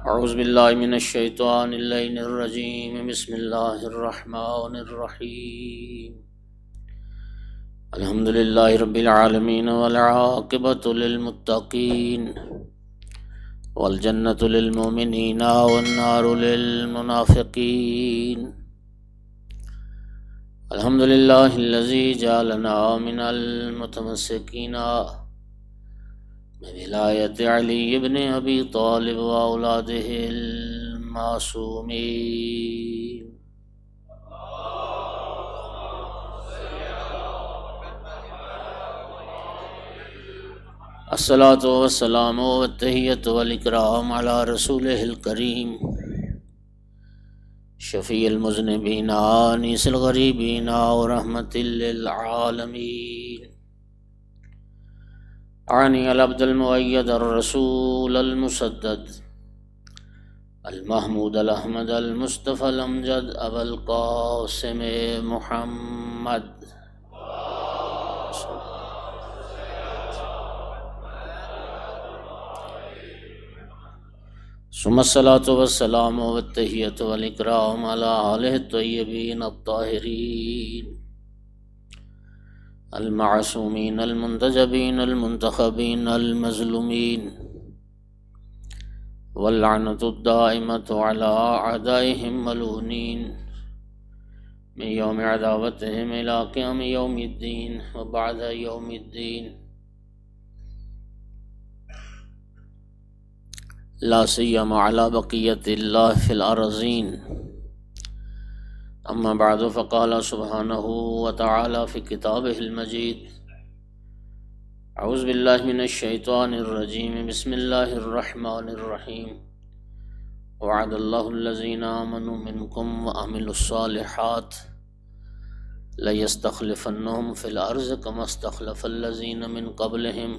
اعوذ باللہ من الشیطان اللعین الرجیم بسم اللہ الرحمن الرحیم الحمد للہ رب العالمین والعاقبۃ للمتقین والجنۃ للمؤمنین والنار للمنافقین الحمد للہ الذی جعلنا من المتمسکین بولایت علی ابن ابی طالب و اولادہ المعصومین الصلاۃ والسلام والتحیۃ والاکرام علی رسولہ الکریم شفیع المذنبین انیس الغریبین ورحمۃ للعالمین عنی العبد المؤید الرسول المسدد المحمود الاحمد المصطفى الامجد ابا القاسم محمد ثم الصلاة والسلام والتحیۃ والاکرام علی آلہ الطیبین الطاہرین المعصومین المنتجبین المنتخبین المظلومین واللعنۃ الدائمۃ علی اعدائہم ملعونین من یوم عداوتہم الی قیام یوم الدین وبعد یوم الدین لا سیما علی بقیت اللہ فی الارضین اما بعد فقال سبحانہ وتعالی فی کتابہ المجید اعوذ باللہ من الشیطان الرجیم بسم اللہ الرحمن الرحیم وعد اللہ الذین آمنوا منکم وعملوا الصالحات لیستخلفنہم فی الارض کما استخلف الذین من قبلہم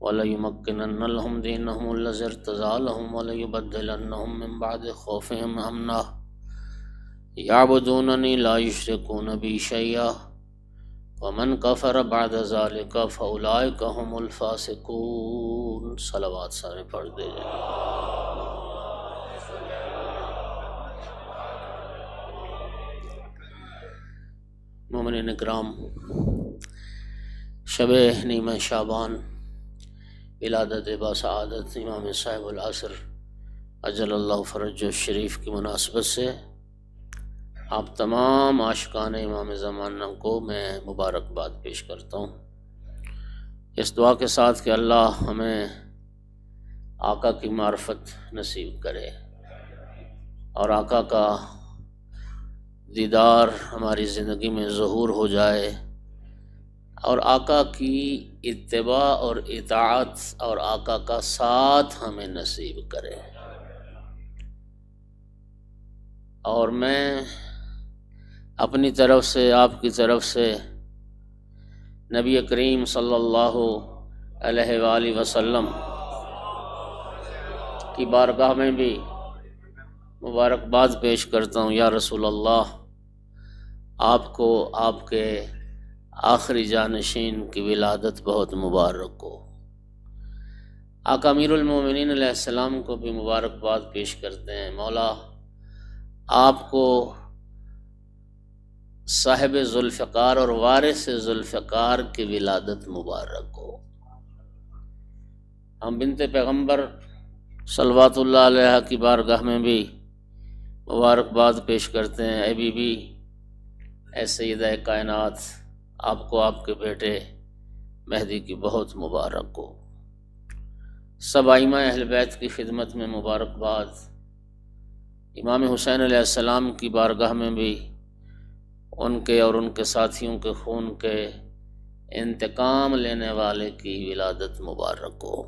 وَلَيُمَكِّنَنَّ لَهُمْ دِينَهُمُ الَّذِي ارْتَضَىٰ لَهُمْ وَلَيُبَدِّلَنَّهُم مِّن بَعْدِ خَوْفِهِمْ أَمْنًا يَعْبُدُونَنِي لَا يُشْرِكُونَ بِي شَيْئًا وَمَن كَفَرَ بَعْدَ ذَلِكَ فَأُولَٰئِكَ هُمُ الْفَاسِقُونَ صلوات سارے پڑھ دیجئے۔ مومنین اکرام، شب نیمہ شعبان ولادت باسعادت امام صاحب العصر اجل اللہ فرج الشریف کی مناسبت سے آپ تمام عاشقان امام زمانہ کو میں مبارکباد پیش کرتا ہوں، اس دعا کے ساتھ کہ اللہ ہمیں آقا کی معرفت نصیب کرے اور آقا کا دیدار ہماری زندگی میں ظہور ہو جائے اور آقا کی اتباع اور اطاعت اور آقا کا ساتھ ہمیں نصیب کرے۔ اور میں اپنی طرف سے آپ کی طرف سے نبی کریم صلی اللہ علیہ وآلہ وسلم کی بارگاہ میں بھی مبارکباد پیش کرتا ہوں۔ یا رسول اللہ، آپ کو آپ کے آخری جانشین کی ولادت بہت مبارک ہو۔ آقا امیر المومنین علیہ السلام کو بھی مبارکباد پیش کرتے ہیں، مولا آپ کو صاحب ذوالفقار اور وارث ذوالفقار کی ولادت مبارک ہو۔ ہم بنت پیغمبر صلوات اللہ علیہ کی بارگاہ میں بھی مبارکباد پیش کرتے ہیں، اے بی بی، اے سیدہ کائنات، آپ کو آپ کے بیٹے مہدی کی بہت مبارک ہو۔ سب ائمہ اہل بیت کی خدمت میں مبارکباد۔ امام حسین علیہ السلام کی بارگاہ میں بھی ان کے اور ان کے ساتھیوں کے خون کے انتقام لینے والے کی ولادت مبارک ہو۔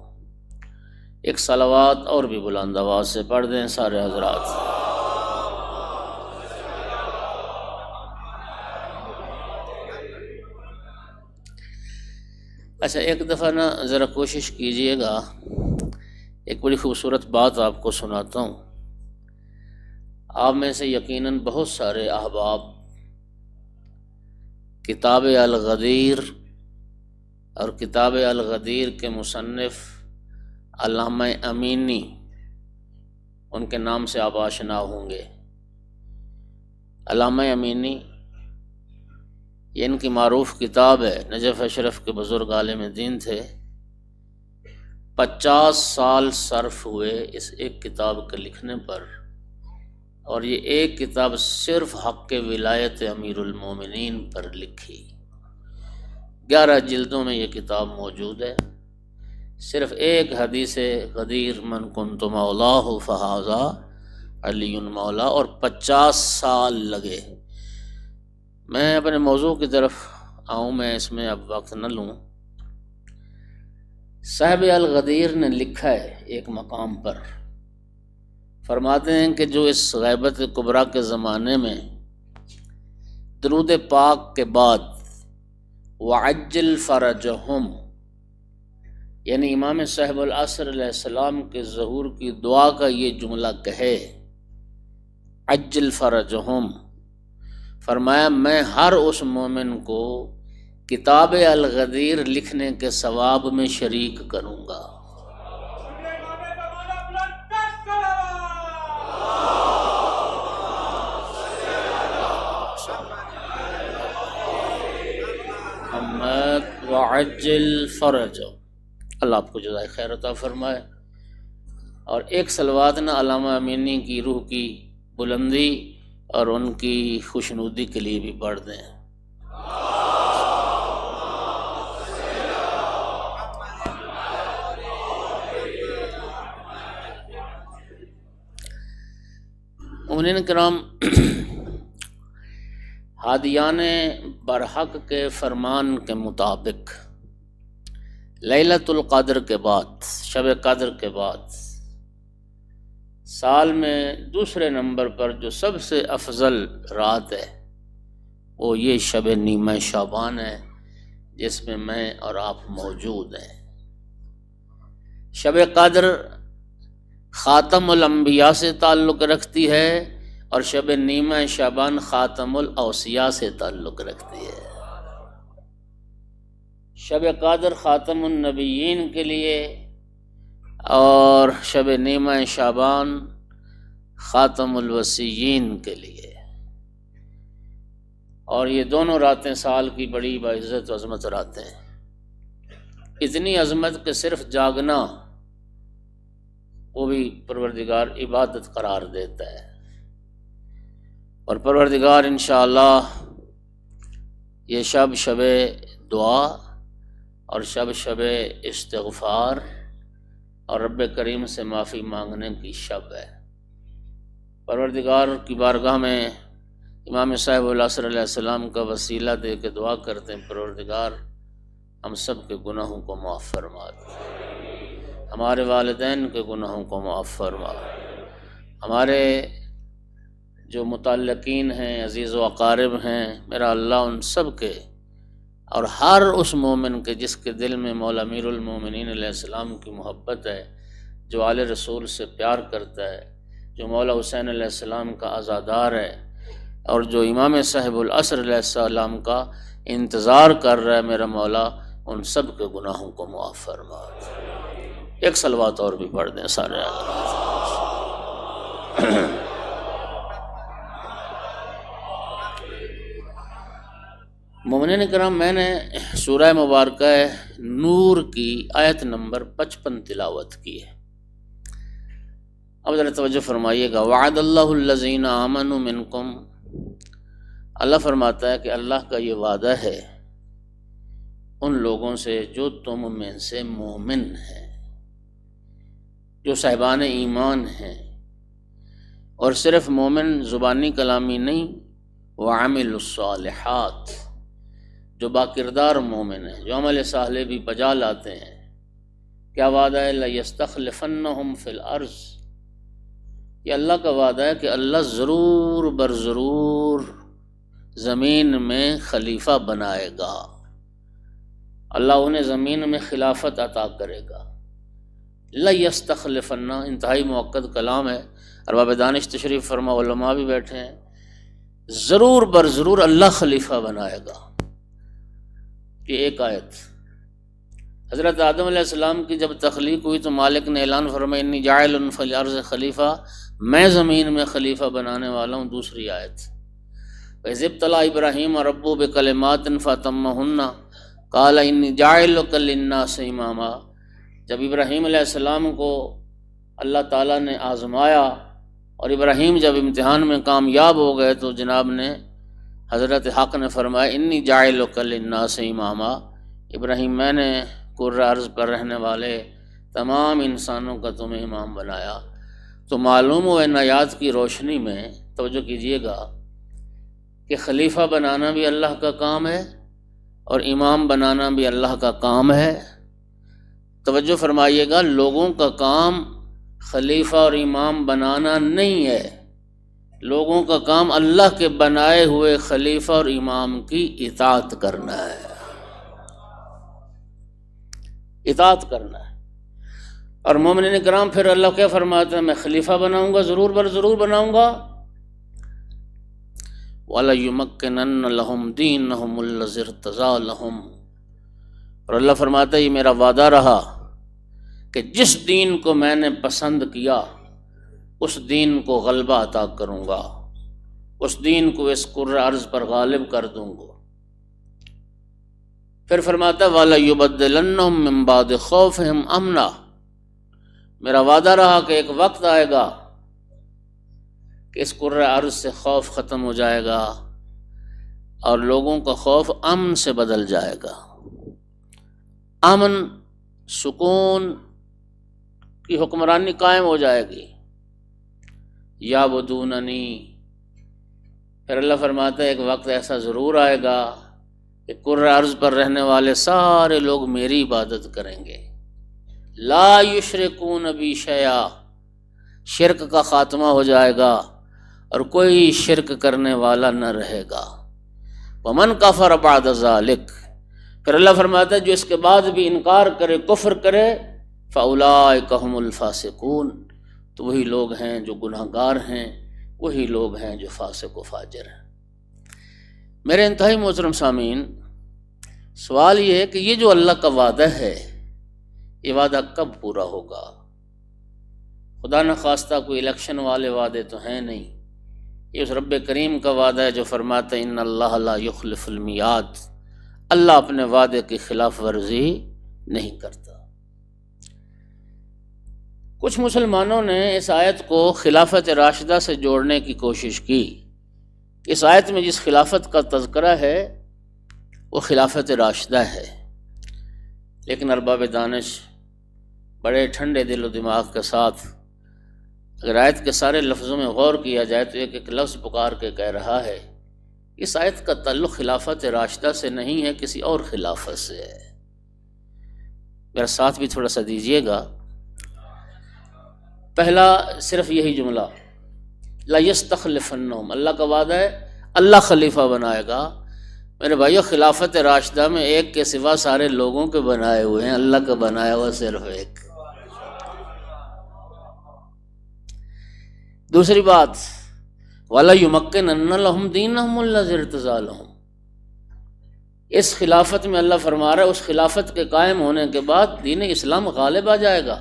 ایک صلوات اور بھی بلند آواز سے پڑھ دیں سارے حضرات۔ اچھا، ایک دفعہ نا ذرا کوشش کیجئے گا، ایک بڑی خوبصورت بات آپ کو سناتا ہوں۔ آپ میں سے یقیناً بہت سارے احباب کتاب الغدیر اور کتاب الغدیر کے مصنف علامہ امینی ان کے نام سے آپ آشنا ہوں گے۔ علامہ امینی، یہ ان کی معروف کتاب ہے، نجف اشرف کے بزرگ عالم دین تھے، 50 سال صرف ہوئے اس ایک کتاب کے لکھنے پر، اور یہ ایک کتاب صرف حق ولایت امیر المومنین پر لکھی۔ 11 جلدوں میں یہ کتاب موجود ہے۔ صرف ایک حدیث غدیر من کنت مولاہ فہذا علی مولا، اور 50 سال لگے۔ میں اپنے موضوع کی طرف آؤں، میں اس میں اب وقت نہ لوں۔ صاحب الغدیر نے لکھا ہے ایک مقام پر، فرماتے ہیں کہ جو اس غیبت کبریٰ کے زمانے میں درود پاک کے بعد وعجل فرجہم، یعنی امام صاحب العصر علیہ السلام کے ظہور کی دعا کا یہ جملہ کہے، عجل فرجہم، فرمایا میں ہر اس مومن کو کتاب الغدیر لکھنے کے ثواب میں شریک کروں گا۔ وعجل فرج، اللہ آپ کو جزائے خیر عطا فرمائے۔ اور ایک صلوات نہ علامہ امینی کی روح کی بلندی اور ان کی خوشنودی کے لیے بھی پڑھ دیں۔ مومنین کرام، ہادیان برحق کے فرمان کے مطابق لیلۃ القدر کے بعد، شب قدر کے بعد، سال میں دوسرے نمبر پر جو سب سے افضل رات ہے وہ یہ شب نیمہ شعبان ہے، جس میں میں اور آپ موجود ہیں۔ شب قدر خاتم الانبیاء سے تعلق رکھتی ہے، اور شب نیمہ شعبان خاتم الاوصیاء سے تعلق رکھتی ہے۔ شب قدر خاتم النبیین کے لیے، اور شب نیمہ شعبان خاتم الوصیین کے لیے، اور یہ دونوں راتیں سال کی بڑی باعزت و عظمت راتیں ہیں۔ اتنی عظمت کہ صرف جاگنا وہ بھی پروردگار عبادت قرار دیتا ہے، اور پروردگار انشاءاللہ یہ شب دعا اور شب استغفار اور رب کریم سے معافی مانگنے کی شب ہے۔ پروردگار کی بارگاہ میں امام صاحب العصر علیہ السلام کا وسیلہ دے کے دعا کرتے ہیں، پروردگار ہم سب کے گناہوں کو معاف فرما دے، ہمارے والدین کے گناہوں کو معاف فرما، ہمارے جو متعلقین ہیں، عزیز و اقارب ہیں، میرا اللہ ان سب کے اور ہر اس مومن کے جس کے دل میں مولا امیر المومنین علیہ السلام کی محبت ہے، جو آل رسول سے پیار کرتا ہے، جو مولا حسین علیہ السلام کا عزادار ہے، اور جو امام صاحب العصر علیہ السلام کا انتظار کر رہا ہے، میرا مولا ان سب کے گناہوں کو معاف فرما۔ ایک صلوات اور بھی پڑھ دیں سارے مومنین کرام، میں نے سورہ مبارکہ نور کی آیت نمبر 55 تلاوت کی ہے۔ اب ذرا توجہ فرمائیے گا۔ وعد اللہ الذین آمنوا منکم، اللہ فرماتا ہے کہ اللہ کا یہ وعدہ ہے ان لوگوں سے جو تم میں سے مومن ہیں، جو صاحبان ایمان ہیں، اور صرف مومن زبانی کلامی نہیں، وعملوا الصالحات، جو باکردار مومن ہیں، جو عمل صالح بھی بجا لاتے ہیں۔ کیا وعدہ ہے؟ لَيَسْتَخْلِفَنَّهُمْ فِي الْأَرْضِ، یہ اللہ کا وعدہ ہے کہ اللہ ضرور برضرور زمین میں خلیفہ بنائے گا، اللہ انہیں زمین میں خلافت عطا کرے گا۔ لَيَسْتَخْلِفَنَّ انتہائی مؤکد کلام ہے، ارباب دانش تشریف فرما علماء بھی بیٹھے ہیں، ضرور برضرور اللہ خلیفہ بنائے گا۔ یہ ایک آیت حضرت آدم علیہ السلام کی جب تخلیق ہوئی تو مالک نے اعلان فرمایا انی جاعل فی الارض خلیفہ، میں زمین میں خلیفہ بنانے والا ہوں۔ دوسری آیت وَإِذِ ابْتَلَىٰ إِبْرَاہِیمَ رَبُّهُ بِکَلِمَاتٍ فَأَتَمَّهُنَّ قَالَ إِنِّی جَاعِلُکَ لِلنَّاسِ إِمَامًا، جب ابراہیم علیہ السلام کو اللہ تعالیٰ نے آزمایا اور ابراہیم جب امتحان میں کامیاب ہو گئے تو جناب نے حضرت حق نے فرمایا انی جاعلک للناس اماما، ابراہیم میں نے کرۂ ارض پر رہنے والے تمام انسانوں کا تمہیں امام بنایا۔ تو معلوم ہو ان آیات کی روشنی میں توجہ کیجئے گا کہ خلیفہ بنانا بھی اللہ کا کام ہے اور امام بنانا بھی اللہ کا کام ہے۔ توجہ فرمائیے گا، لوگوں کا کام خلیفہ اور امام بنانا نہیں ہے، لوگوں کا کام اللہ کے بنائے ہوئے خلیفہ اور امام کی اطاعت کرنا ہے، اطاعت کرنا ہے۔ اور مومنین کرام پھر اللہ کیا فرماتے ہیں، میں خلیفہ بناؤں گا، ضرور بر ضرور بناؤں گا۔ وَلَيُمَكِّنَنَّ لَهُمْ دِينَهُمُ الَّذِي ارْتَضَىٰ لَهُمْ، اور اللہ فرماتا ہے یہ میرا وعدہ رہا کہ جس دین کو میں نے پسند کیا اس دین کو غلبہ عطا کروں گا، اس دین کو اس کرۂ ارض پر غالب کر دوں گا۔ پھر فرماتا ہے وَلَيُبَدِّلَنَّهُم مِّن بَعْدِ خَوْفِهِمْ أَمْنًا، میرا وعدہ رہا کہ ایک وقت آئے گا کہ اس کرۂ ارض سے خوف ختم ہو جائے گا اور لوگوں کا خوف امن سے بدل جائے گا۔ امن، سکون کی حکمرانی قائم ہو جائے گی۔ یعبدوننی، پھر اللہ فرماتا ہے ایک وقت ایسا ضرور آئے گا کہ کرۂ ارض پر رہنے والے سارے لوگ میری عبادت کریں گے۔ لا یشرکون بی شیئا، شرک کا خاتمہ ہو جائے گا اور کوئی شرک کرنے والا نہ رہے گا۔ ومن کفر بعد ذلک، پھر اللہ فرماتا ہے جو اس کے بعد بھی انکار کرے، کفر کرے، فاولئک ھم الفاسقون، تو وہی لوگ ہیں جو گناہ گار ہیں، وہی لوگ ہیں جو فاسق و فاجر ہیں۔ میرے انتہائی محترم سامعین، سوال یہ ہے کہ یہ جو اللہ کا وعدہ ہے یہ وعدہ کب پورا ہوگا؟ خدا نخواستہ کوئی الیکشن والے وعدے تو ہیں نہیں، یہ اس رب کریم کا وعدہ ہے جو فرماتا ہے ان اللہ لا یخلف المیعاد، اللہ اپنے وعدے کی خلاف ورزی نہیں کرتا۔ کچھ مسلمانوں نے اس آیت کو خلافت راشدہ سے جوڑنے کی کوشش کی۔ اس آیت میں جس خلافت کا تذکرہ ہے وہ خلافت راشدہ ہے، لیکن ارباب دانش بڑے ٹھنڈے دل و دماغ کے ساتھ اگر آیت کے سارے لفظوں میں غور کیا جائے تو ایک ایک لفظ پکار کے کہہ رہا ہے اس آیت کا تعلق خلافت راشدہ سے نہیں ہے، کسی اور خلافت سے ہے۔ میرا ساتھ بھی تھوڑا سا دیجیے گا۔ پہلا صرف یہی جملہ لا یستخلفنہم، اللہ کا وعدہ ہے اللہ خلیفہ بنائے گا۔ میرے بھائیو خلافت راشدہ میں ایک کے سوا سارے لوگوں کے بنائے ہوئے ہیں، اللہ کا بنایا ہوا صرف ایک۔ دوسری بات وَلَيُمَكِّنَنَّ لَهُمْ دِينَهُمُ الَّذِي ارْتَضَىٰ لَهُمْ، اس خلافت میں اللہ فرما رہا ہے اس خلافت کے قائم ہونے کے بعد دین اسلام غالب آ جائے گا۔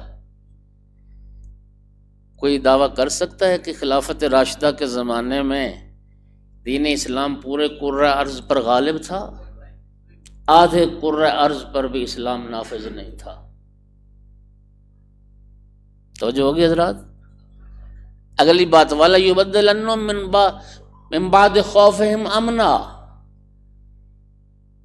کوئی دعویٰ کر سکتا ہے کہ خلافت راشدہ کے زمانے میں دین اسلام پورے کرۂ ارض پر غالب تھا؟ آدھے کرۂ ارض پر بھی اسلام نافذ نہیں تھا۔ توجہ ہوگی حضرات؟ اگلی بات وَلَيُبَدِّلَنَّهُم مِّن بَعْدِ خَوْفِهِمْ أَمْنًا،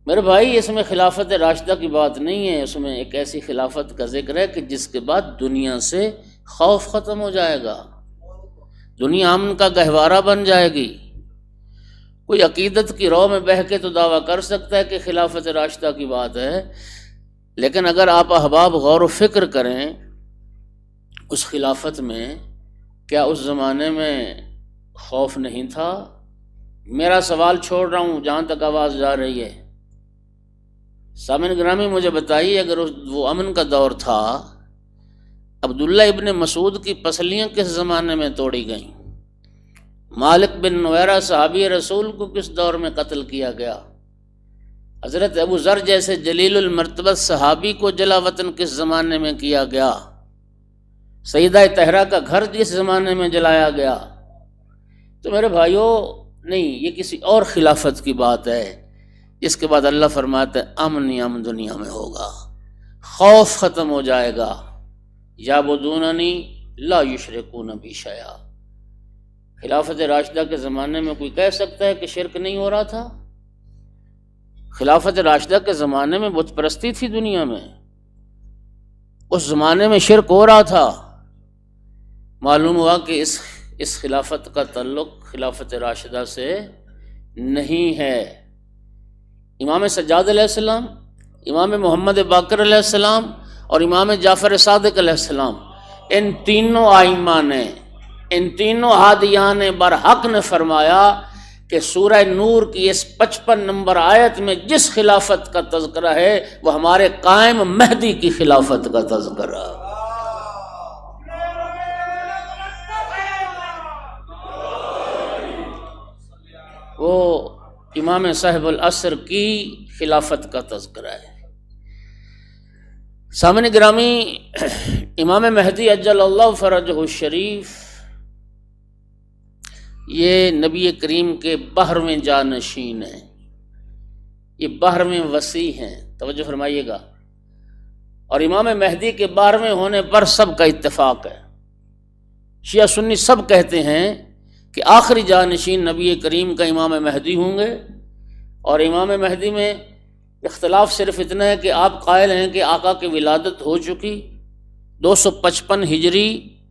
میرے بھائی اس میں خلافت راشدہ کی بات نہیں ہے، اس میں ایک ایسی خلافت کا ذکر ہے کہ جس کے بعد دنیا سے خوف ختم ہو جائے گا، دنیا امن کا گہوارہ بن جائے گی۔ کوئی عقیدت کی رو میں بہہ کے تو دعویٰ کر سکتا ہے کہ خلافت راشدہ کی بات ہے، لیکن اگر آپ احباب غور و فکر کریں اس خلافت میں کیا اس زمانے میں خوف نہیں تھا؟ میرا سوال چھوڑ رہا ہوں جہاں تک آواز جا رہی ہے، سامعین گرامی مجھے بتائیے اگر وہ امن کا دور تھا، عبداللہ ابن مسعود کی پسلیاں کس زمانے میں توڑی گئیں؟ مالک بن نویرہ صحابی رسول کو کس دور میں قتل کیا گیا؟ حضرت ابو ذر جیسے جلیل المرتبت صحابی کو جلا وطن کس زمانے میں کیا گیا؟ سیدہ طہرہ کا گھر جس زمانے میں جلایا گیا؟ تو میرے بھائیوں نہیں، یہ کسی اور خلافت کی بات ہے، جس کے بعد اللہ فرماتا ہے امن ہی امن دنیا میں ہوگا، خوف ختم ہو جائے گا۔ یعبدوننی لا یشرکون بی شیئا۔ خلافت راشدہ کے زمانے میں کوئی کہہ سکتا ہے کہ شرک نہیں ہو رہا تھا؟ خلافت راشدہ کے زمانے میں بت پرستی تھی دنیا میں، اس زمانے میں شرک ہو رہا تھا۔ معلوم ہوا کہ اس خلافت کا تعلق خلافت راشدہ سے نہیں ہے۔ امام سجاد علیہ السلام، امام محمد باقر علیہ السلام اور امام جعفر صادق علیہ السلام، ان تینوں ائمہ نے، ان تینوں ہادیان برحق نے فرمایا کہ سورہ نور کی اس 55 نمبر آیت میں جس خلافت کا تذکرہ ہے وہ ہمارے قائم مہدی کی خلافت کا تذکرہ۔ وہ امام صاحب العصر کی خلافت کا تذکرہ ہے۔ سامعین گرامی، امام مہدی اجل اللہ فرجہ الشریف یہ نبی کریم کے 12ویں جانشین ہیں، یہ 12ویں وصی ہیں، توجہ فرمائیے گا۔ اور امام مہدی کے 12ویں ہونے پر سب کا اتفاق ہے، شیعہ سنی سب کہتے ہیں کہ آخری جانشین نبی کریم کا امام مہدی ہوں گے۔ اور امام مہدی میں اختلاف صرف اتنا ہے کہ آپ قائل ہیں کہ آقا کی ولادت ہو چکی 255 ہجری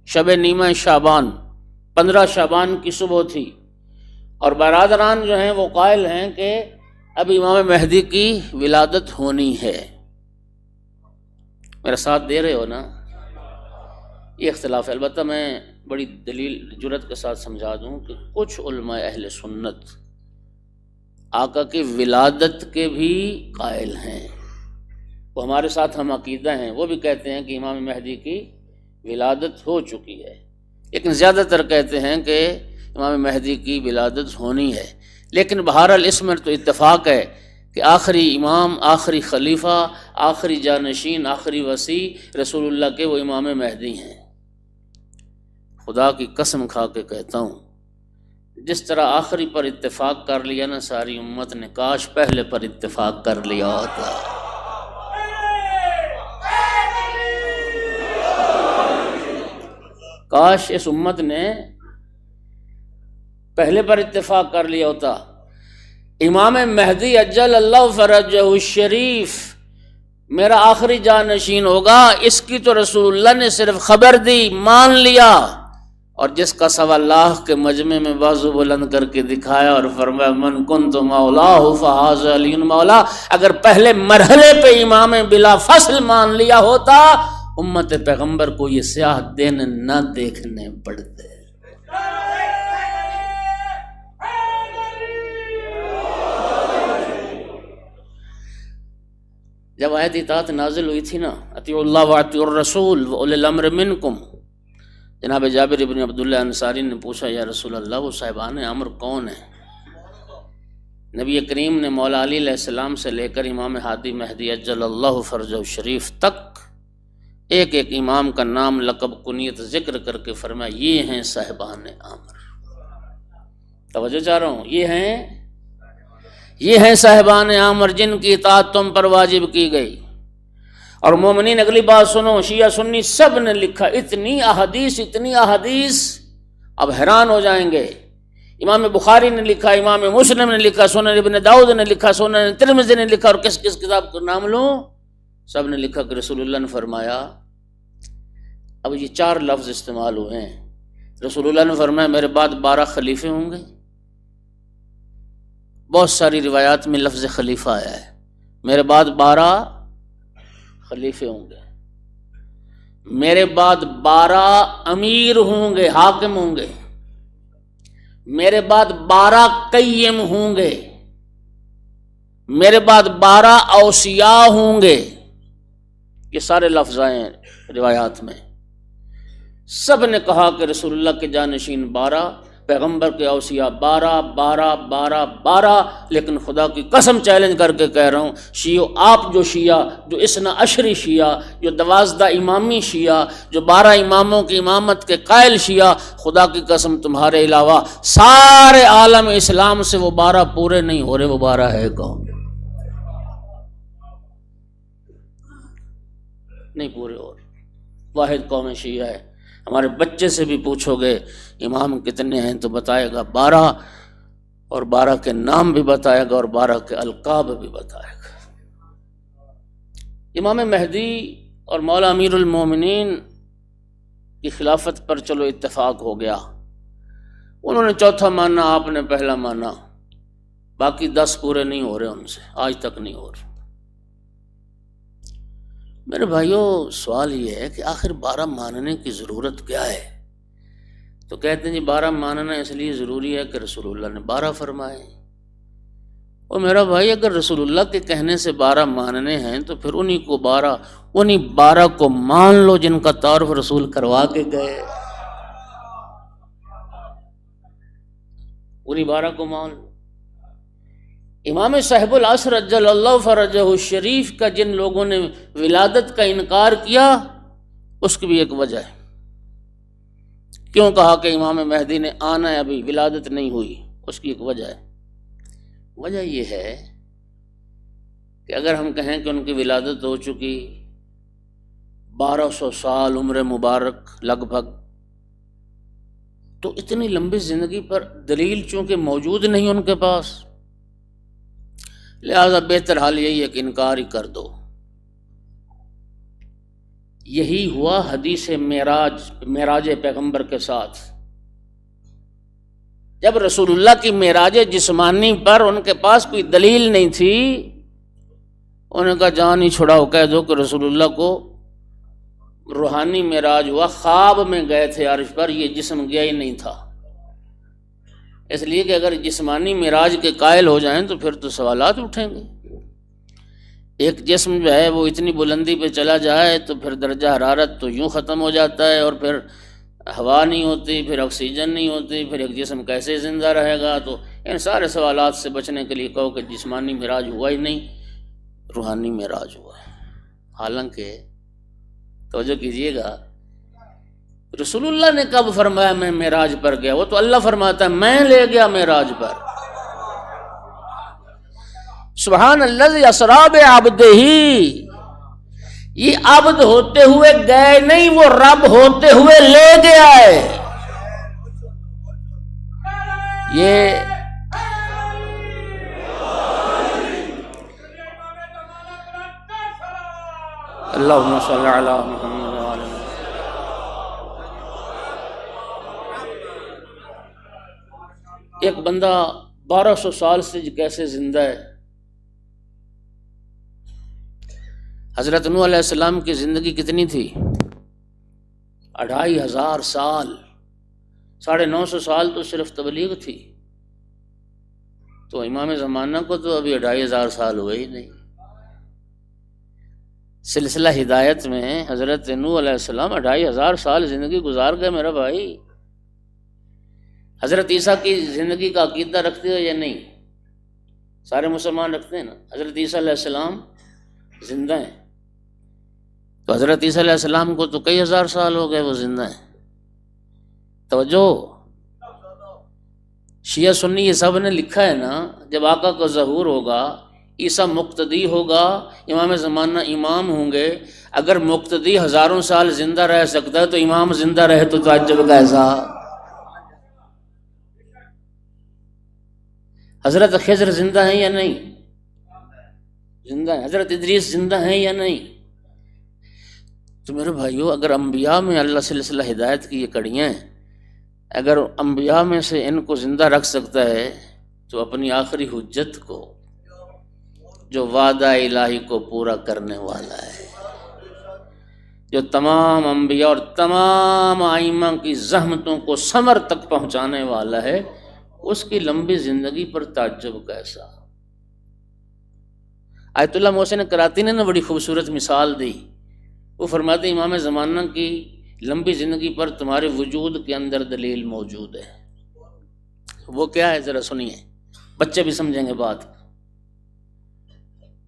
شب نیمہ شعبان، 15 شعبان کی صبح تھی، اور برادران جو ہیں وہ قائل ہیں کہ اب امام مہدی کی ولادت ہونی ہے۔ میرا ساتھ دے رہے ہو نا؟ یہ اختلاف ہے۔ البتہ میں بڑی دلیل جرات کے ساتھ سمجھا دوں کہ کچھ علماء اہل سنت آقا کی ولادت کے بھی قائل ہیں، وہ ہمارے ساتھ ہم عقیدہ ہیں، وہ بھی کہتے ہیں کہ امام مہدی کی ولادت ہو چکی ہے، لیکن زیادہ تر کہتے ہیں کہ امام مہدی کی ولادت ہونی ہے۔ لیکن بہرحال اس میں تو اتفاق ہے کہ آخری امام، آخری خلیفہ، آخری جانشین، آخری وصی رسول اللہ کے وہ امام مہدی ہیں۔ خدا کی قسم کھا کے کہتا ہوں، جس طرح آخری پر اتفاق کر لیا نا ساری امت نے، کاش پہلے پر اتفاق کر لیا ہوتا۔ کاش اس امت نے پہلے پر اتفاق کر لیا ہوتا۔ امام مہدی اجل اللہ فرجہ الشریف میرا آخری جانشین ہوگا، اس کی تو رسول اللہ نے صرف خبر دی، مان لیا، اور جس کا 1.25 کے مجمع میں بازو بلند کر کے دکھایا اور فرمایا من کنت مولاہ فہذا علی مولا۔ اگر پہلے مرحلے پہ امام بلا فصل مان لیا ہوتا، امت پیغمبر کو یہ سیاہ دن نہ دیکھنے پڑتے۔ جب آیت اطاعت نازل ہوئی تھی نا، اطیعوا اللہ واطیعوا الرسول واولی الامر منکم، جناب جابر ابن عبداللہ انصاری نے پوچھا یا رسول اللہ وہ صاحبان امر کون ہیں؟ نبی کریم نے مولا علی علیہ السلام سے لے کر امام ہادی مہدی اجل اللہ فرجہ الشریف تک ایک ایک امام کا نام، لقب، کنیت ذکر کر کے فرمایا یہ ہیں صاحبان امر۔ توجہ چاہ رہا ہوں، یہ ہیں صاحبان امر جن کی اطاعت تم پر واجب کی گئی۔ اور مومنین اگلی بات سنو، شیعہ سنی سب نے لکھا، اتنی احادیث اب حیران ہو جائیں گے۔ امام بخاری نے لکھا، امام مسلم نے لکھا، سنن ابن داؤد نے لکھا، سنن ترمذی نے لکھا، اور کس کس کتاب کا نام لوں، سب نے لکھا کہ رسول اللہ نے فرمایا، اب یہ 4 لفظ استعمال ہوئے ہیں۔ رسول اللہ نے فرمایا میرے بعد 12 خلیفے ہوں گے۔ بہت ساری روایات میں لفظ خلیفہ آیا ہے، میرے بعد 12 خلیفے ہوں گے، میرے بعد 12 امیر ہوں گے، حاکم ہوں گے، میرے بعد 12 قیم ہوں گے، میرے بعد 12 اوصیاء ہوں گے۔ یہ سارے لفظ آئے ہیں روایات میں۔ سب نے کہا کہ رسول اللہ کے جانشین 12، پیغمبر کے اوصیاء 12 12 12 12، لیکن خدا کی قسم چیلنج کر کے کہہ رہا ہوں، شیعو آپ جو شیعہ، جو اثنا عشری شیعہ، جو 12 امامی شیعہ، جو 12 اماموں کی امامت کے قائل شیعہ، خدا کی قسم تمہارے علاوہ سارے عالم اسلام سے وہ 12 پورے نہیں ہو رہے، وہ 12 ہے کون؟ نہیں پورے ہو رہے۔ واحد قوم شیعہ ہے۔ ہمارے بچے سے بھی پوچھو گے امام کتنے ہیں تو بتائے گا 12، اور 12 کے نام بھی بتائے گا اور 12 کے القاب بھی بتائے گا۔ امام مہدی اور مولا امیر المومنین کی خلافت پر چلو اتفاق ہو گیا، انہوں نے چوتھا مانا، آپ نے پہلا مانا، باقی 10 پورے نہیں ہو رہے ان سے، آج تک نہیں ہو رہے۔ میرے بھائیوں سوال یہ ہے کہ آخر 12 ماننے کی ضرورت کیا ہے؟ تو کہتے ہیں جی 12 ماننا اس لیے ضروری ہے کہ رسول اللہ نے 12 فرمائے۔ اور میرا بھائی اگر رسول اللہ کے کہنے سے 12 ماننے ہیں تو پھر انہی 12 کو مان لو جن کا تعارف رسول کروا کے گئے، انہی 12 کو مان لو۔ امام صاحب العصر عجل اللہ فرجہ الشریف کا جن لوگوں نے ولادت کا انکار کیا، اس کی بھی ایک وجہ ہے۔ کیوں کہا کہ امام مہدی نے آنا ہے، ابھی ولادت نہیں ہوئی؟ اس کی ایک وجہ ہے۔ وجہ یہ ہے کہ اگر ہم کہیں کہ ان کی ولادت ہو چکی 1200 سال عمر مبارک لگ بھگ، تو اتنی لمبی زندگی پر دلیل چونکہ موجود نہیں ان کے پاس، لہذا بہتر حال یہی ہے کہ انکار ہی کر دو۔ یہی ہوا حدیث معراج پیغمبر کے ساتھ۔ جب رسول اللہ کی معراج جسمانی پر ان کے پاس کوئی دلیل نہیں تھی، انہوں نے کہا جان ہی چھڑاؤ، کہہ دو کہ رسول اللہ کو روحانی معراج ہوا، خواب میں گئے تھے عرش پر، یہ جسم گیا ہی نہیں تھا۔ اس لیے کہ اگر جسمانی معراج کے قائل ہو جائیں تو پھر تو سوالات اٹھیں گے۔ ایک جسم جو ہے وہ اتنی بلندی پہ چلا جائے تو پھر درجہ حرارت تو یوں ختم ہو جاتا ہے، اور پھر ہوا نہیں ہوتی، پھر آکسیجن نہیں ہوتی، پھر ایک جسم کیسے زندہ رہے گا؟ تو ان سارے سوالات سے بچنے کے لیے کہو کہ جسمانی معراج ہوا ہی نہیں، روحانی معراج ہوا ہے۔ حالانکہ توجہ کیجئے گا، رسول اللہ نے کب فرمایا میں معراج پر گیا؟ وہ تو اللہ فرماتا ہے میں لے گیا معراج پر۔ سبحان الذی اسری بعبدہ، یہ عبد ہوتے ہوئے گئے نہیں، وہ رب ہوتے ہوئے لے گیا ہے۔ یہ اللہم صلی علی محمد وعلی محمد۔ ایک بندہ 1200 سال سے کیسے زندہ ہے؟ حضرت نوح علیہ السلام کی زندگی کتنی تھی؟ 2500 سال، 950 سال تو صرف تبلیغ تھی، تو امام زمانہ کو تو ابھی 2500 سال ہوئے ہی نہیں۔ سلسلہ ہدایت میں حضرت نوح علیہ السلام 2500 سال زندگی گزار گئے میرا بھائی۔ حضرت عیسیٰ کی زندگی کا عقیدہ رکھتے ہو یا نہیں؟ سارے مسلمان رکھتے ہیں نا۔ حضرت عیسیٰ علیہ السلام زندہ ہیں، تو حضرت عیسیٰ علیہ السلام کو تو کئی ہزار سال ہو گئے وہ زندہ ہیں۔ توجہ، شیعہ سنی یہ سب نے لکھا ہے نا، جب آقا کا ظہور ہوگا، عیسیٰ مقتدی ہوگا، امام زمانہ امام ہوں گے، اگر مقتدی ہزاروں سال زندہ رہ سکتا ہے تو امام زندہ رہے تو تعجب کا ایسا۔ حضرت خضر زندہ ہیں یا نہیں؟ زندہ ہیں۔ حضرت ادریس زندہ ہیں یا نہیں؟ تو میرے بھائیو، اگر انبیاء میں اللہ سلسلہ ہدایت کی یہ کڑیاں ہیں، اگر انبیاء میں سے ان کو زندہ رکھ سکتا ہے تو اپنی آخری حجت کو، جو وعدہ الہی کو پورا کرنے والا ہے، جو تمام انبیاء اور تمام ائمہ کی زحمتوں کو ثمر تک پہنچانے والا ہے، اس کی لمبی زندگی پر تعجب کیسا؟ آیت اللہ محسن کراتی نے بڑی خوبصورت مثال دی۔ وہ فرماتے ہیں امام زمانہ کی لمبی زندگی پر تمہارے وجود کے اندر دلیل موجود ہے۔ وہ کیا ہے ذرا سنیے، بچے بھی سمجھیں گے بات۔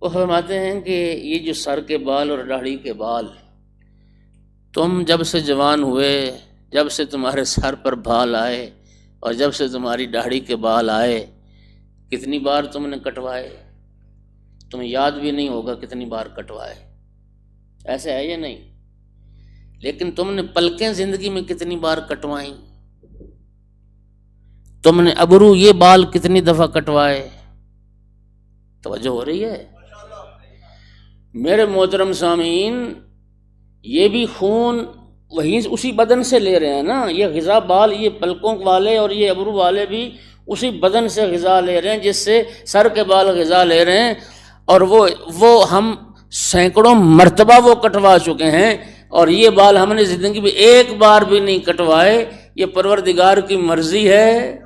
وہ فرماتے ہیں کہ یہ جو سر کے بال اور داڑھی کے بال، تم جب سے جوان ہوئے، جب سے تمہارے سر پر بال آئے اور جب سے تمہاری داڑھی کے بال آئے، کتنی بار تم نے کٹوائے؟ تمہیں یاد بھی نہیں ہوگا کتنی بار کٹوائے، ایسے ہے یا نہیں؟ لیکن تم نے پلکیں زندگی میں کتنی بار کٹوائیں؟ تم نے ابرو یہ بال کتنی دفعہ کٹوائے؟ توجہ ہو رہی ہے؟ میرے محترم سامعین، یہ بھی خون وہیں اسی بدن سے لے رہے ہیں نا، یہ غذا بال، یہ پلکوں والے اور یہ ابرو والے بھی اسی بدن سے غذا لے رہے ہیں جس سے سر کے بال غذا لے رہے ہیں، اور وہ ہم سینکڑوں مرتبہ وہ کٹوا چکے ہیں، اور یہ بال ہم نے زندگی میں ایک بار بھی نہیں کٹوائے۔ یہ پروردگار کی مرضی ہے۔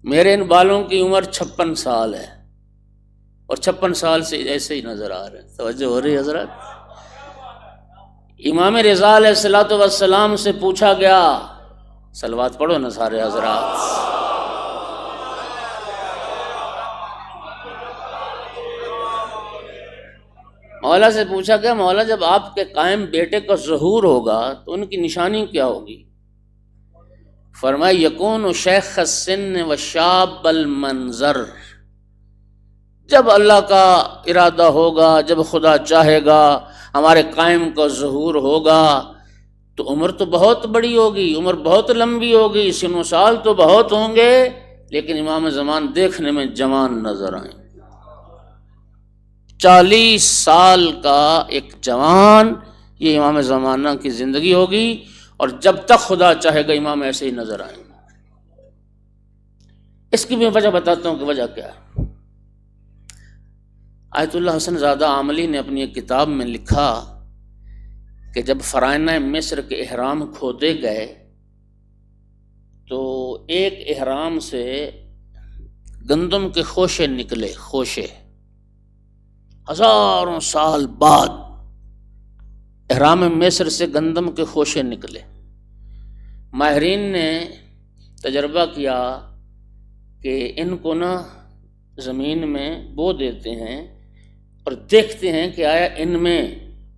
میرے ان بالوں کی عمر 56 سال ہے، اور 56 سال سے ایسے ہی نظر آ رہے ہیں۔ توجہ ہو رہی ہے حضرت؟ امام رضا علیہ الصلوۃ والسلام سے پوچھا گیا، صلوات پڑھو نا سارے حضرات، مولا سے پوچھا گیا، مولا جب آپ کے قائم بیٹے کا ظہور ہوگا تو ان کی نشانی کیا ہوگی؟ فرمایا یکون شیخ السن و شاب المنظر، جب اللہ کا ارادہ ہوگا، جب خدا چاہے گا ہمارے قائم کا ظہور ہوگا تو عمر تو بہت بڑی ہوگی، عمر بہت لمبی ہوگی، سن و سال تو بہت ہوں گے، لیکن امام زمان دیکھنے میں جوان نظر آئیں۔ 40 سال کا ایک جوان، یہ امام زمانہ کی زندگی ہوگی، اور جب تک خدا چاہے گا امام ایسے ہی نظر آئیں گے۔ اس کی میں وجہ بتاتا ہوں کہ وجہ کیا ہے۔ آیت اللہ حسن زادہ عاملی نے اپنی ایک کتاب میں لکھا کہ جب فرعونہ مصر کے احرام کھودے گئے تو ایک احرام سے گندم کے خوشے نکلے، خوشے، ہزاروں سال بعد احرام مصر سے گندم کے خوشے نکلے۔ ماہرین نے تجربہ کیا کہ ان کو نا زمین میں بو دیتے ہیں اور دیکھتے ہیں کہ آیا ان میں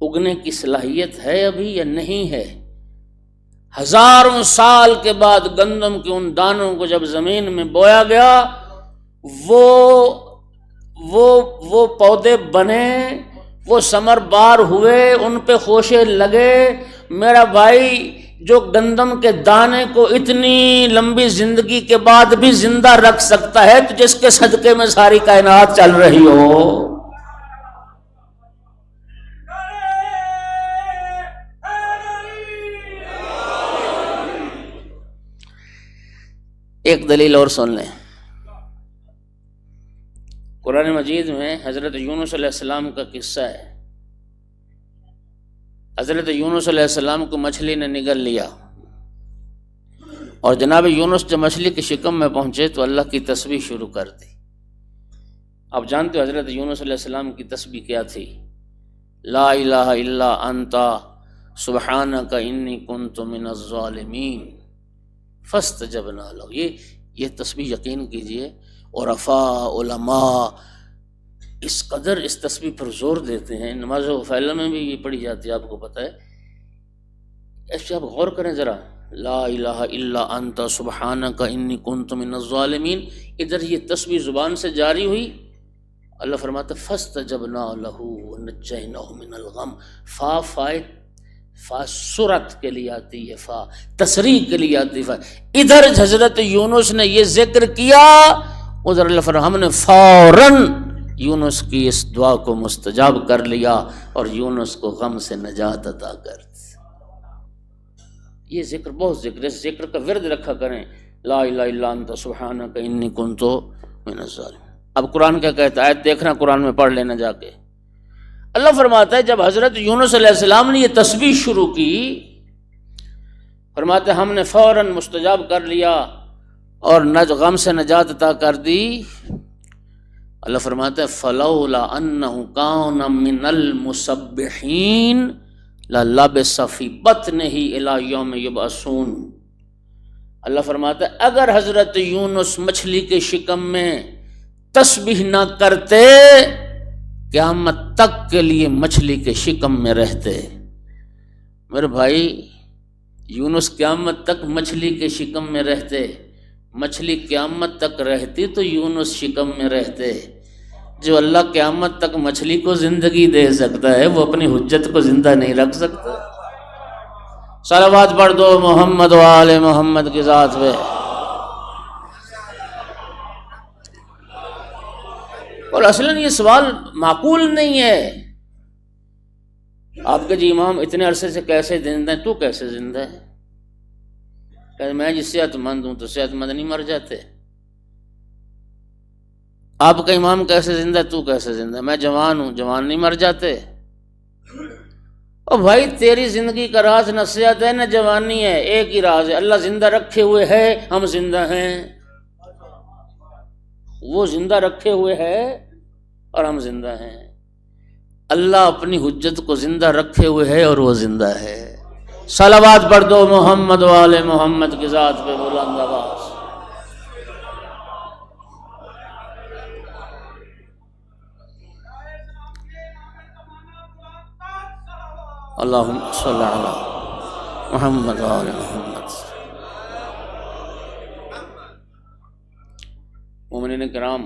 اگنے کی صلاحیت ہے ابھی یا نہیں ہے۔ ہزاروں سال کے بعد گندم کے ان دانوں کو جب زمین میں بویا گیا، وہ پودے بنے، وہ ثمر بار ہوئے، ان پہ خوشے لگے۔ میرا بھائی، جو گندم کے دانے کو اتنی لمبی زندگی کے بعد بھی زندہ رکھ سکتا ہے تو جس کے صدقے میں ساری کائنات چل رہی ہو۔ ایک دلیل اور سن لیں، قرآن مجید میں حضرت یونس علیہ السلام کا قصہ ہے۔ حضرت یونس علیہ السلام کو مچھلی نے نگل لیا، اور جناب یونس جب مچھلی کی شکم میں پہنچے تو اللہ کی تسبیح شروع کر دی۔ آپ جانتے ہو حضرت یونس علیہ السلام کی تسبیح کیا تھی؟ لا الہ الا انت سبحانک انی کنت من الظالمین فاستجبنا لہ۔ یہ تسبیح یقین کیجئے، عرفاء علماء اس قدر اس تسبیح پر زور دیتے ہیں، نماز فعلہ میں بھی یہ پڑھی جاتی ہے، آپ کو پتہ ہے۔ اس پہ آپ غور کریں ذرا، لا الہ الا انت سبحانک انی کنت من الظالمین، ادھر یہ تسبیح زبان سے جاری ہوئی، اللہ فرماتا فاستجبنا لہ ونجیناہ من الغم۔ فا سرت کے لیے آتی ہے، فا تصریح کے لیے آتی ہے۔ ادھر حضرت یونس نے یہ ذکر کیا، ادھر اللہ فرماتا ہم نے فوراً یونس کی اس دعا کو مستجاب کر لیا اور یونس کو غم سے نجات عطا کر دی۔ یہ ذکر بہت ذکر، اس ذکر کا ورد رکھا کریں، لا الہ الا انت سبحانک انی کنت من الظالمین۔ اب قرآن کیا کہتا ہے، آیت دیکھنا، قرآن میں پڑھ لینا جا کے۔ اللہ فرماتا ہے جب حضرت یونس علیہ السلام نے یہ تسبیح شروع کی، فرماتے ہم نے فوراً مستجاب کر لیا اور غم سے نجات عطا کر دی۔ اللہ فرماتا ہے فلولا انہ کان من المسبحین للبث فی بطنہ الی یوم یبعثون۔ اللہ فرماتا ہے اگر حضرت یونس مچھلی کے شکم میں تسبیح نہ کرتے قیامت تک کے لیے مچھلی کے شکم میں رہتے۔ میرے بھائی یونس قیامت تک مچھلی کے شکم میں رہتے، مچھلی قیامت تک رہتی تو یونس شکم میں رہتے۔ جو اللہ قیامت تک مچھلی کو زندگی دے سکتا ہے وہ اپنی حجت کو زندہ نہیں رکھ سکتا۔ صلوات پڑھ دو محمد و آل محمد کی ذات پہ۔ اور اصلاً یہ سوال معقول نہیں ہے۔ آپ کے جی امام اتنے عرصے سے کیسے زندہ ہیں؟ تو کیسے زندہ ہے؟ کہ میں جس صحت مند ہوں تو صحت مند نہیں مر جاتے؟ آپ کا امام کیسے زندہ ہے؟ تو کیسے زندہ ہے؟ میں جوان ہوں، جوان نہیں مر جاتے؟ اور بھائی تیری زندگی کا راز نہ صحت ہے نہ جوانی ہے، ایک ہی راز ہے، اللہ زندہ رکھے ہوئے ہے، ہم زندہ ہیں۔ وہ زندہ رکھے ہوئے ہے اور ہم زندہ ہیں۔ اللہ اپنی حجت کو زندہ رکھے ہوئے ہے اور وہ زندہ ہے۔ صلوات پڑھ دو محمد و آل محمد کی ذات پہ بلند آواز۔ اللہم صلی علی محمد و آل محمد۔ مومنین کرام،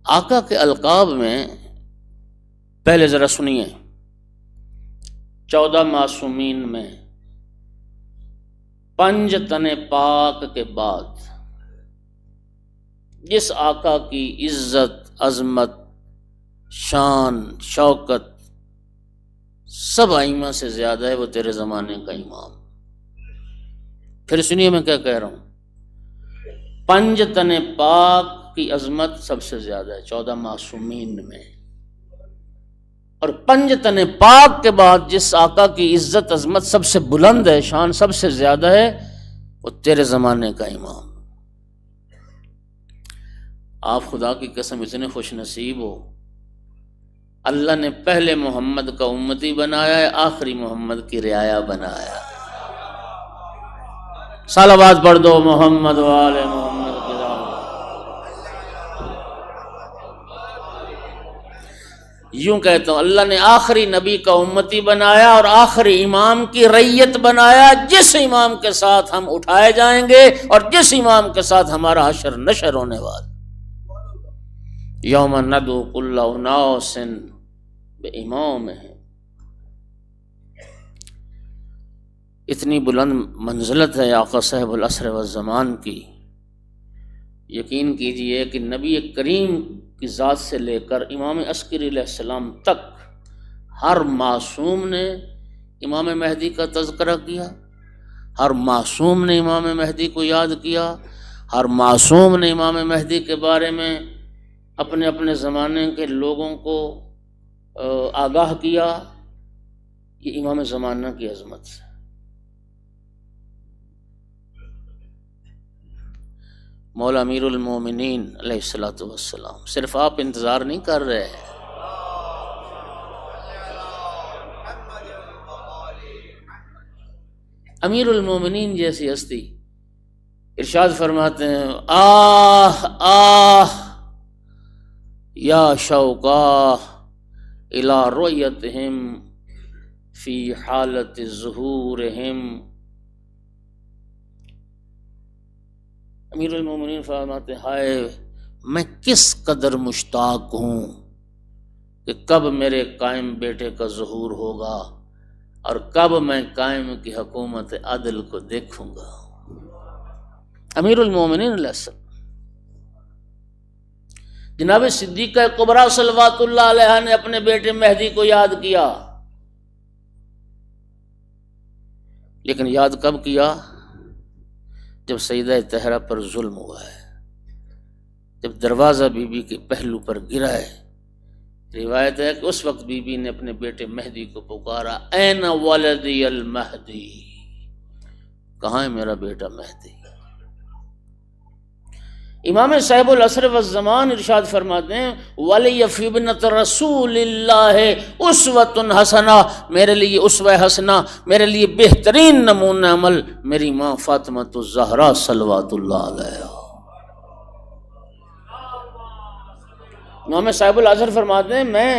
آقا کے القاب میں پہلے ذرا سنیے، 14 معصومین میں 5 تن پاک کے بعد جس آقا کی عزت، عظمت، شان، شوکت سب ائمہ سے زیادہ ہے، وہ تیرے زمانے کا امام۔ پھر سنیے میں کیا کہہ رہا ہوں، 5 تن پاک کی عظمت سب سے زیادہ ہے 14 معصومین میں، اور 5 تن پاک کے بعد جس آقا کی عزت، عظمت سب سے بلند ہے، شان سب سے زیادہ ہے، وہ تیرے زمانے کا امام۔ آپ خدا کی قسم اتنے خوش نصیب ہو، اللہ نے پہلے محمد کا امتی بنایا ہے، آخری محمد کی رعایا بنایا۔ صلوات پڑھ دو محمد و آل محمد کی ذات۔ یوں کہتا ہوں اللہ نے آخری نبی کا امتی بنایا اور آخری امام کی رعیت بنایا، جس امام کے ساتھ ہم اٹھائے جائیں گے اور جس امام کے ساتھ ہمارا حشر نشر ہونے والا۔ یوم ندعو کل اناس بامامہم۔ اتنی بلند منزلت ہے آقا صاحب العصر والزمان کی۔ یقین کیجئے کہ نبی کریم کی ذات سے لے کر امام عسکری علیہ السلام تک ہر معصوم نے امام مہدی کا تذکرہ کیا، ہر معصوم نے امام مہدی کو یاد کیا، ہر معصوم نے امام مہدی کے بارے میں اپنے اپنے زمانے کے لوگوں کو آگاہ کیا۔ یہ امام زمانہ کی عظمت ہے۔ مولا امیر المومنین علیہ الصلوۃ والسلام، صرف آپ انتظار نہیں کر رہے، امیر المومنین جیسی ہستی ارشاد فرماتے ہیں آہ آہ یا شوقا الی رؤیتہم فی حالت ظہورہم۔ امیر المومنین فرماتے ہیں ہائے میں کس قدر مشتاق ہوں کہ کب میرے قائم بیٹے کا ظہور ہوگا اور کب میں قائم کی حکومت عدل کو دیکھوں گا۔ امیر المومنین علیہ السلام، جناب صدیقہ کبریٰ صلوات اللہ علیہ نے اپنے بیٹے مہدی کو یاد کیا، لیکن یاد کب کیا؟ جب سیدہ طہرہ پر ظلم ہوا ہے، جب دروازہ بی بی کے پہلو پر گرا ہے۔ روایت ہے کہ اس وقت بی بی نے اپنے بیٹے مہدی کو پکارا این ولدی المہدی، کہاں ہے میرا بیٹا مہدی؟ امام صاحب العصر والزمان ارشاد فرماتے ہیں وَلِيَ فِي ابْنَةِ رَسُولِ اللَّهِ اُسْوَةٌ حَسَنَةٌ، میرے لیے اسوہ حسنہ، میرے لیے بہترین نمونہ عمل میری ماں فاطمہ الزہرا صلوات اللہ علیہا۔ امام صاحب العصر فرماتے ہیں میں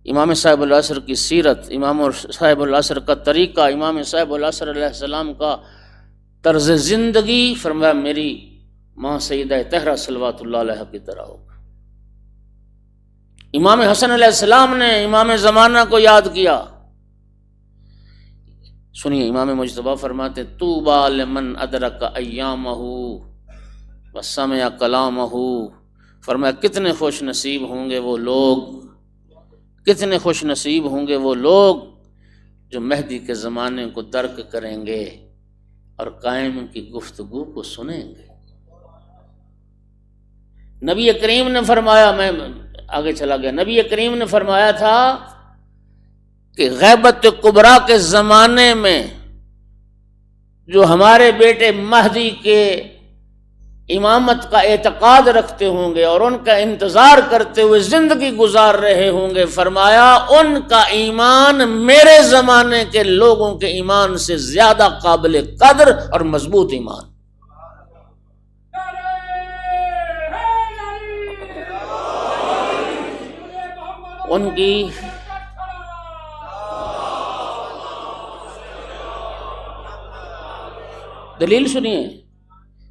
امام صاحب العصر کی سیرت، امام صاحب العصر کا طریقہ، امام صاحب العصر علیہ السلام کا طرز زندگی فرمایا میری ماں سیدہ طاہرہ صلوات اللہ علیہ کی طرح ہوگا۔ امام حسن علیہ السلام نے امام زمانہ کو یاد کیا۔ سنیے امام مجتبیٰ فرماتے طوبیٰ لمن ادرک ایامہ وسمع کلامہ، فرمایا کتنے خوش نصیب ہوں گے وہ لوگ، کتنے خوش نصیب ہوں گے وہ لوگ جو مہدی کے زمانے کو درک کریں گے اور قائم کی گفتگو کو سنیں گے۔ نبی کریم نے فرمایا، میں آگے چلا گیا، نبی کریم نے فرمایا تھا کہ غیبت کبریٰ کے زمانے میں جو ہمارے بیٹے مہدی کے امامت کا اعتقاد رکھتے ہوں گے اور ان کا انتظار کرتے ہوئے زندگی گزار رہے ہوں گے، فرمایا ان کا ایمان میرے زمانے کے لوگوں کے ایمان سے زیادہ قابل قدر اور مضبوط ایمان۔ ان کی دلیل سنیے،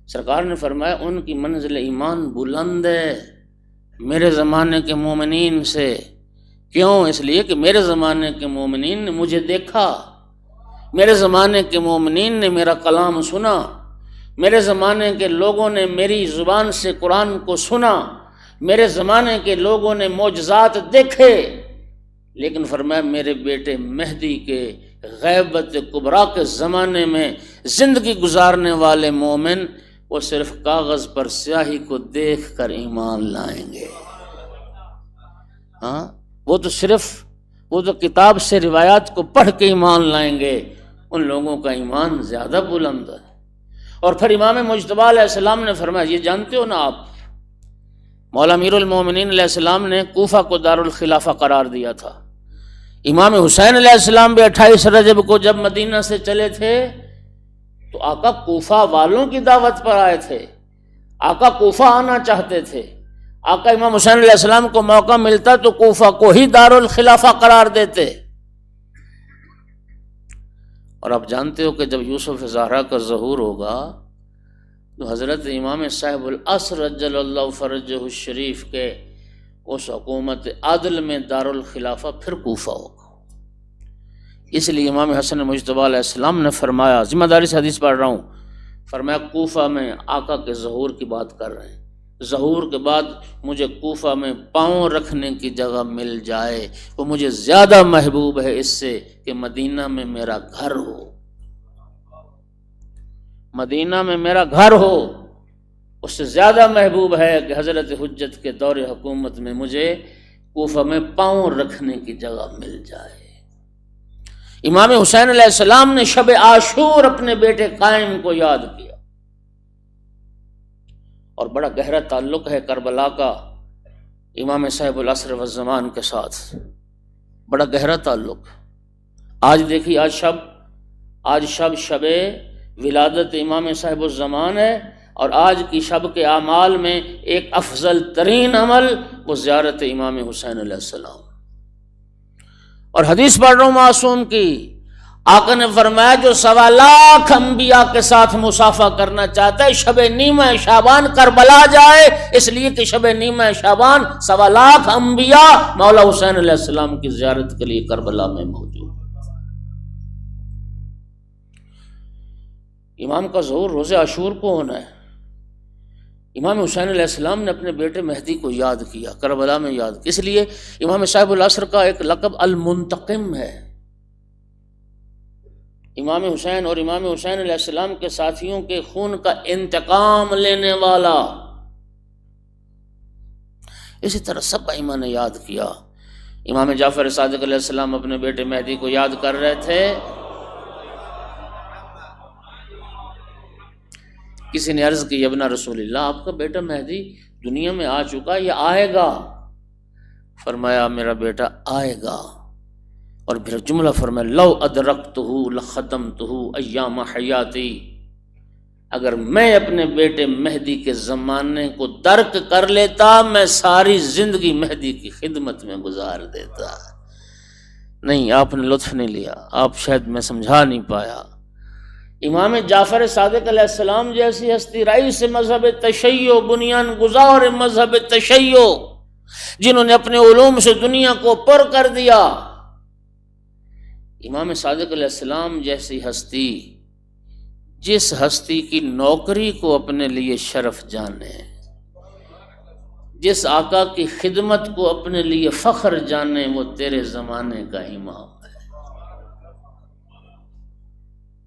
سرکار نے فرمایا ان کی منزل ایمان بلند ہے میرے زمانے کے مومنین سے۔ کیوں؟ اس لیے کہ میرے زمانے کے مومنین نے مجھے دیکھا، میرے زمانے کے مومنین نے میرا کلام سنا، میرے زمانے کے لوگوں نے میری زبان سے قرآن کو سنا، میرے زمانے کے لوگوں نے معجزات دیکھے، لیکن فرمایا میرے بیٹے مہدی کے غیبت کبریٰ کے زمانے میں زندگی گزارنے والے مومن وہ صرف کاغذ پر سیاہی کو دیکھ کر ایمان لائیں گے۔ ہاں وہ تو کتاب سے روایات کو پڑھ کے ایمان لائیں گے، ان لوگوں کا ایمان زیادہ بلند ہے۔ اور پھر امام مجتبیٰ علیہ السلام نے فرمایا، یہ جانتے ہو نا آپ، مولا امیر المومنین علیہ السلام نے کوفہ کو دارالخلافہ قرار دیا تھا۔ امام حسین علیہ السلام بھی 28 رجب کو جب مدینہ سے چلے تھے تو آقا کوفہ والوں کی دعوت پر آئے تھے، آقا کوفہ آنا چاہتے تھے، آقا امام حسین علیہ السلام کو موقع ملتا تو کوفہ کو ہی دارالخلافہ قرار دیتے۔ اور آپ جانتے ہو کہ جب یوسف زہرا کا ظہور ہوگا تو حضرت امام صاحب العصر عجل اللہ فرجہ الشریف کے اس حکومت عادل میں دارالخلافہ پھر کوفہ ہوگا۔ اس لیے امام حسن مجتبیٰ علیہ السلام نے فرمایا، ذمہ داری سے حدیث پڑھ رہا ہوں، فرمایا کوفہ میں آقا کے ظہور کی بات کر رہے ہیں، ظہور کے بعد مجھے کوفہ میں پاؤں رکھنے کی جگہ مل جائے وہ مجھے زیادہ محبوب ہے اس سے کہ مدینہ میں میرا گھر ہو، مدینہ میں میرا گھر ہو، اس سے زیادہ محبوب ہے کہ حضرت حجت کے دور حکومت میں مجھے کوفہ میں پاؤں رکھنے کی جگہ مل جائے۔ امام حسین علیہ السلام نے شب عاشور اپنے بیٹے قائم کو یاد کیا، اور بڑا گہرا تعلق ہے کربلا کا امام صاحب العصر والزمان کے ساتھ، بڑا گہرا تعلق۔ آج دیکھیے آج شب ولادت امام صاحب الزمان ہے، اور آج کی شب کے اعمال میں ایک افضل ترین عمل وہ زیارت امام حسین علیہ السلام۔ اور حدیث پڑھ رہا ہوں معصوم کی، آقا نے فرمایا جو 1.25 لاکھ انبیاء کے ساتھ مصافحہ کرنا چاہتا ہے شب نیمہ شعبان کربلا جائے، اس لیے کہ شب نیمہ شعبان 1.25 لاکھ انبیاء مولا حسین علیہ السلام کی زیارت کے لیے کربلا میں موجود۔ امام کا ظہور روز عاشور کو ہونا ہے۔ امام حسین علیہ السلام نے اپنے بیٹے مہدی کو یاد کیا، کربلا میں یاد کیا، اس لیے امام صاحب العصر کا ایک لقب المنتقم ہے۔ امام حسین اور امام حسین علیہ السلام کے ساتھیوں کے خون کا انتقام لینے والا۔ اسی طرح سب ائمہ نے یاد کیا۔ امام جعفر صادق علیہ السلام اپنے بیٹے مہدی کو یاد کر رہے تھے کسی نے عرض کی ابن رسول اللہ آپ کا بیٹا مہدی دنیا میں آ چکا یا آئے گا؟ فرمایا میرا بیٹا آئے گا، اور پھر جملہ فرمایا لو ادرکتہ لختمتہ ایام حیاتی، اگر میں اپنے بیٹے مہدی کے زمانے کو درک کر لیتا میں ساری زندگی مہدی کی خدمت میں گزار دیتا۔ نہیں، آپ نے لطف نہیں لیا، آپ شاید میں سمجھا نہیں پایا۔ امام جعفر صادق علیہ السلام جیسی ہستی، رئیس مذہب تشیع، بنیان گزار مذہب تشیع، جنہوں نے اپنے علوم سے دنیا کو پر کر دیا، امام صادق علیہ السلام جیسی ہستی، جس ہستی کی نوکری کو اپنے لیے شرف جانے، جس آقا کی خدمت کو اپنے لیے فخر جانے، وہ تیرے زمانے کا امام ہے۔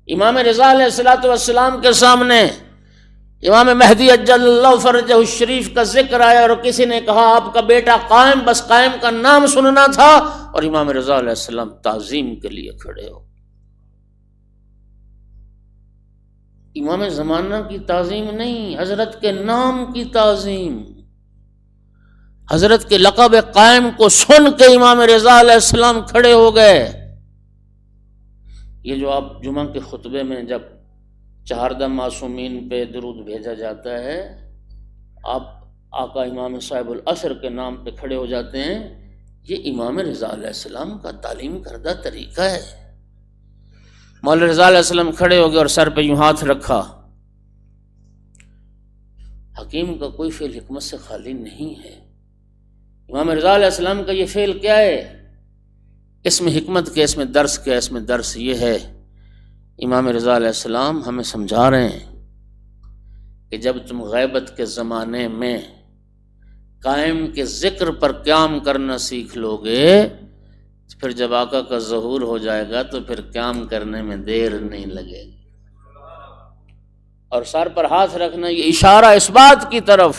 امام رضا علیہ السلام کے سامنے امام مہدی اجل اللہ فرجہ الشریف کا ذکر آیا، اور کسی نے کہا آپ کا بیٹا قائم، بس قائم کا نام سننا تھا، اور امام رضا علیہ السلام تعظیم کے لیے کھڑے ہو۔ امام زمانہ کی تعظیم نہیں، حضرت کے نام کی تعظیم، حضرت کے لقب قائم کو سن کے امام رضا علیہ السلام کھڑے ہو گئے۔ یہ جو آپ جمعہ کے خطبے میں جب چہاردہ معصومین پہ درود بھیجا جاتا ہے، آپ آقا امام صاحب العصر کے نام پہ کھڑے ہو جاتے ہیں، یہ امام رضا علیہ السلام کا تعلیم کردہ طریقہ ہے۔ مولا رضا علیہ السلام کھڑے ہو گئے اور سر پہ یوں ہاتھ رکھا۔ حکیم کا کوئی فعل حکمت سے خالی نہیں ہے۔ امام رضا علیہ السلام کا یہ فعل کیا ہے؟ اس میں حکمت کے، اس میں درس کے، اس میں درس یہ ہے، امام رضا علیہ السلام ہمیں سمجھا رہے ہیں کہ جب تم غیبت کے زمانے میں قائم کے ذکر پر قیام کرنا سیکھ لو گے، پھر جب آقا کا ظہور ہو جائے گا تو پھر قیام کرنے میں دیر نہیں لگے گی۔ اور سر پر ہاتھ رکھنا یہ اشارہ اس بات کی طرف،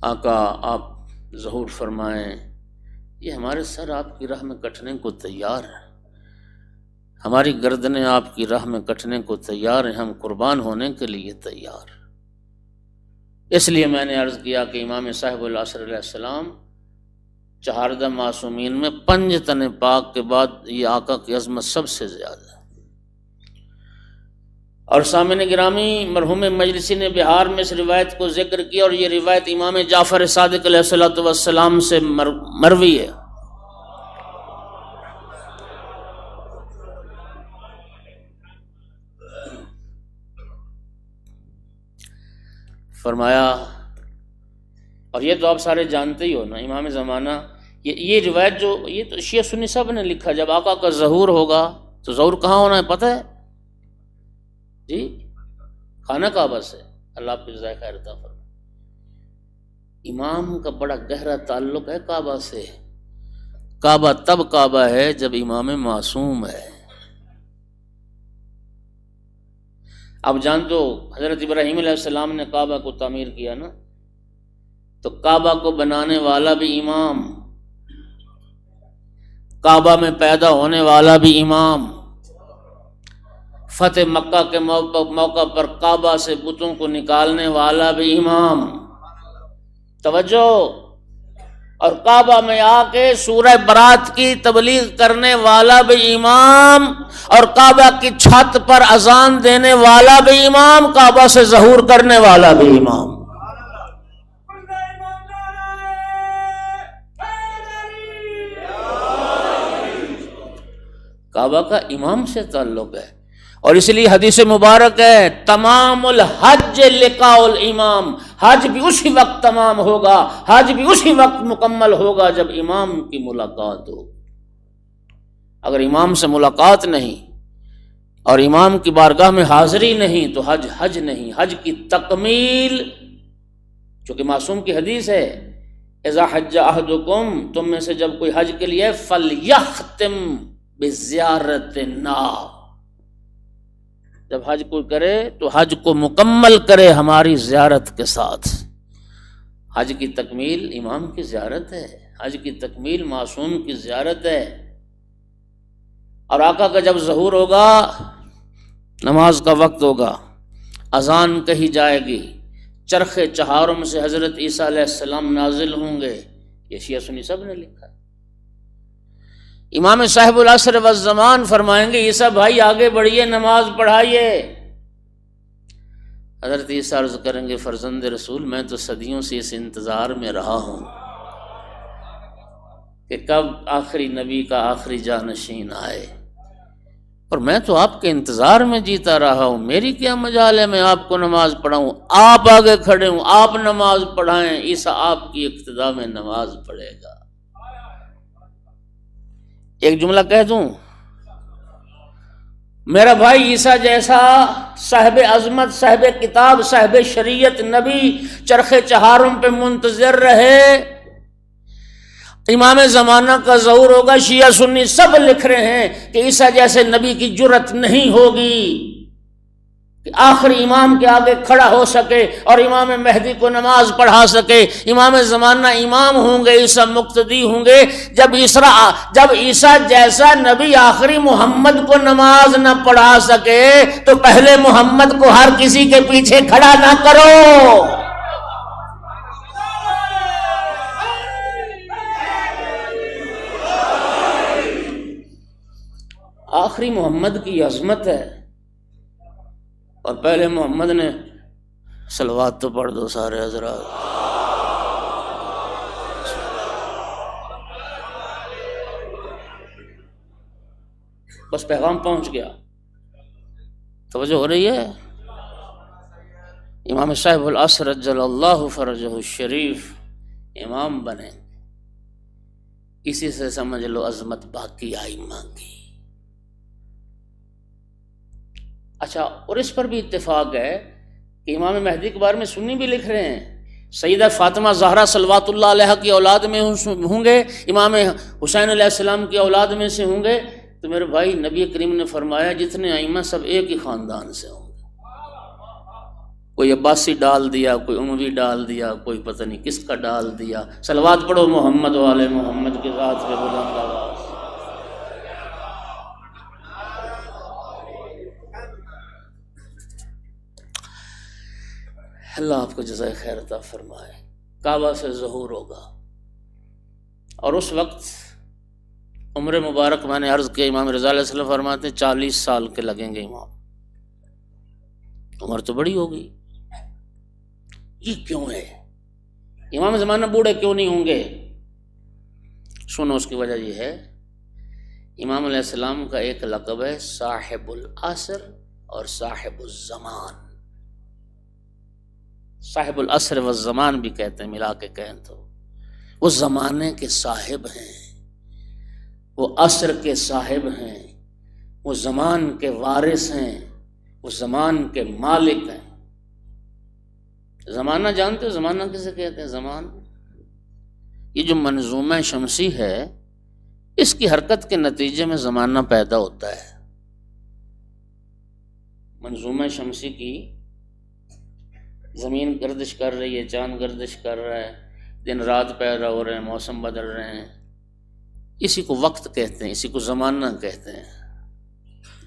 آقا آپ ظہور فرمائیں، یہ ہمارے سر آپ کی راہ میں کٹنے کو تیار ہیں، ہماری گردنیں آپ کی راہ میں کٹنے کو تیار ہیں، ہم قربان ہونے کے لیے تیار۔ اس لیے میں نے عرض کیا کہ امام صاحب العصر علیہ السلام چہاردہ معصومین میں پنجتن پاک کے بعد یہ آقا کی عظمت سب سے زیادہ ہے۔ اور سامعین گرامی، مرحوم مجلسی نے بہار میں اس روایت کو ذکر کیا، اور یہ روایت امام جعفر صادق علیہ السلام سے مروی ہے۔ فرمایا، اور یہ تو آپ سارے جانتے ہی ہو نا، امام زمانہ یہ روایت جو یہ تو شیعہ سنی سب نے لکھا، جب آقا کا ظہور ہوگا تو ظہور کہاں ہونا ہے پتہ ہے جی؟ خانہ کعبہ سے۔ اللہ آپ کو جزائے خیر عطا فرمائے۔ امام کا بڑا گہرا تعلق ہے کعبہ سے۔ کعبہ تب کعبہ ہے جب امام معصوم ہے۔ آپ جانتے ہو حضرت ابراہیم علیہ السلام نے کعبہ کو تعمیر کیا نا، تو کعبہ کو بنانے والا بھی امام، کعبہ میں پیدا ہونے والا بھی امام، فتح مکہ کے موقع پر کعبہ سے بتوں کو نکالنے والا بھی امام۔ توجہ، اور کعبہ میں آ کے سورہ برات کی تبلیغ کرنے والا بھی امام، اور کعبہ کی چھت پر اذان دینے والا بھی امام، کعبہ سے ظہور کرنے والا بھی امام۔ کعبہ کا امام سے تعلق ہے، اور اس لیے حدیث مبارک ہے تمام الحج لقاء الامام، حج بھی اسی وقت تمام ہوگا، حج بھی اسی وقت مکمل ہوگا جب امام کی ملاقات ہو۔ اگر امام سے ملاقات نہیں اور امام کی بارگاہ میں حاضری نہیں تو حج حج نہیں۔ حج کی تکمیل، چونکہ معصوم کی حدیث ہے اذا حج احدکم، تم میں سے جب کوئی حج کے لیے فلیختم بزیارت النار، جب حج کوئی کرے تو حج کو مکمل کرے ہماری زیارت کے ساتھ۔ حج کی تکمیل امام کی زیارت ہے، حج کی تکمیل معصوم کی زیارت ہے۔ اور آقا کا جب ظہور ہوگا نماز کا وقت ہوگا، اذان کہی جائے گی، چرخ چہارم سے حضرت عیسیٰ علیہ السلام نازل ہوں گے، یہ شیعہ سنی سب نے لکھا ہے۔ امام صاحب العصر والزمان فرمائیں گے عیسیٰ بھائی آگے بڑھیے، نماز پڑھائیے۔ حضرت عیسیٰ عرض کریں گے فرزند رسول میں تو صدیوں سے اس انتظار میں رہا ہوں کہ کب آخری نبی کا آخری جانشین آئے، اور میں تو آپ کے انتظار میں جیتا رہا ہوں، میری کیا مجال ہے میں آپ کو نماز پڑھاؤں؟ آپ آگے کھڑے ہوں، آپ نماز پڑھائیں، عیسیٰ آپ کی اقتداء میں نماز پڑھے گا۔ ایک جملہ کہہ دوں، میرا بھائی عیسیٰ جیسا صاحب عظمت، صاحب کتاب، صاحب شریعت نبی چرخ چہارم پہ منتظر رہے، امام زمانہ کا ظہور ہوگا۔ شیعہ سنی سب لکھ رہے ہیں کہ عیسیٰ جیسے نبی کی جرت نہیں ہوگی کہ آخری امام کے آگے کھڑا ہو سکے اور امام مہدی کو نماز پڑھا سکے۔ امام زمانہ امام ہوں گے، عیسیٰ مقتدی ہوں گے۔ جب عیسیٰ جیسا نبی آخری محمد کو نماز نہ پڑھا سکے تو پہلے محمد کو ہر کسی کے پیچھے کھڑا نہ کرو۔ آخری محمد کی عظمت ہے، اور پہلے محمد نے صلوات تو پڑھ دو سارے حضرات۔ بس پیغام پہنچ گیا، توجہ ہو رہی ہے؟ امام صاحب العصر عجل اللہ فرجہ الشریف امام بنے، اسی سے سمجھ لو عظمت باقی ائمہ کی۔ اچھا، اور اس پر بھی اتفاق ہے کہ امام مہدی کے بارے میں سنی بھی لکھ رہے ہیں سیدہ فاطمہ زہرا صلوات اللہ علیہ کی اولاد میں ہوں گے، امام حسین علیہ السلام کی اولاد میں سے ہوں گے۔ تو میرے بھائی نبی کریم نے فرمایا جتنے ائمہ سب ایک ہی خاندان سے ہوں گے، کوئی عباسی ڈال دیا، کوئی اموی ڈال دیا، کوئی پتہ نہیں کس کا ڈال دیا۔ صلوات پڑھو محمد والے محمد کے ذات پہ بلند آواز۔ اللہ آپ کو جزائے خیر عطا فرمائے۔ کعبہ سے ظہور ہوگا، اور اس وقت عمر مبارک میں نے عرض کیا، امام رضا علیہ السلام فرماتے ہیں 40 سال کے لگیں گے امام، عمر تو بڑی ہوگی۔ یہ کیوں ہے؟ امام زمانہ بوڑھے کیوں نہیں ہوں گے؟ سنو، اس کی وجہ یہ ہے امام علیہ السلام کا ایک لقب ہے صاحب العصر اور صاحب الزمان۔ صاحب العصر والزمان بھی کہتے ہیں، ملا کے کہیں تو وہ زمانے کے صاحب ہیں، وہ عصر کے صاحب ہیں، وہ زمان کے وارث ہیں، وہ زمان کے مالک ہیں۔ زمانہ جانتے ہو زمانہ کسے کہتے ہیں؟ زمان، یہ جو منظومہ شمسی ہے اس کی حرکت کے نتیجے میں زمانہ پیدا ہوتا ہے۔ منظومہ شمسی کی زمین گردش کر رہی ہے، چاند گردش کر رہا ہے، دن رات پیدا ہو رہے ہیں، موسم بدل رہے ہیں، اسی کو وقت کہتے ہیں، اسی کو زمانہ کہتے ہیں۔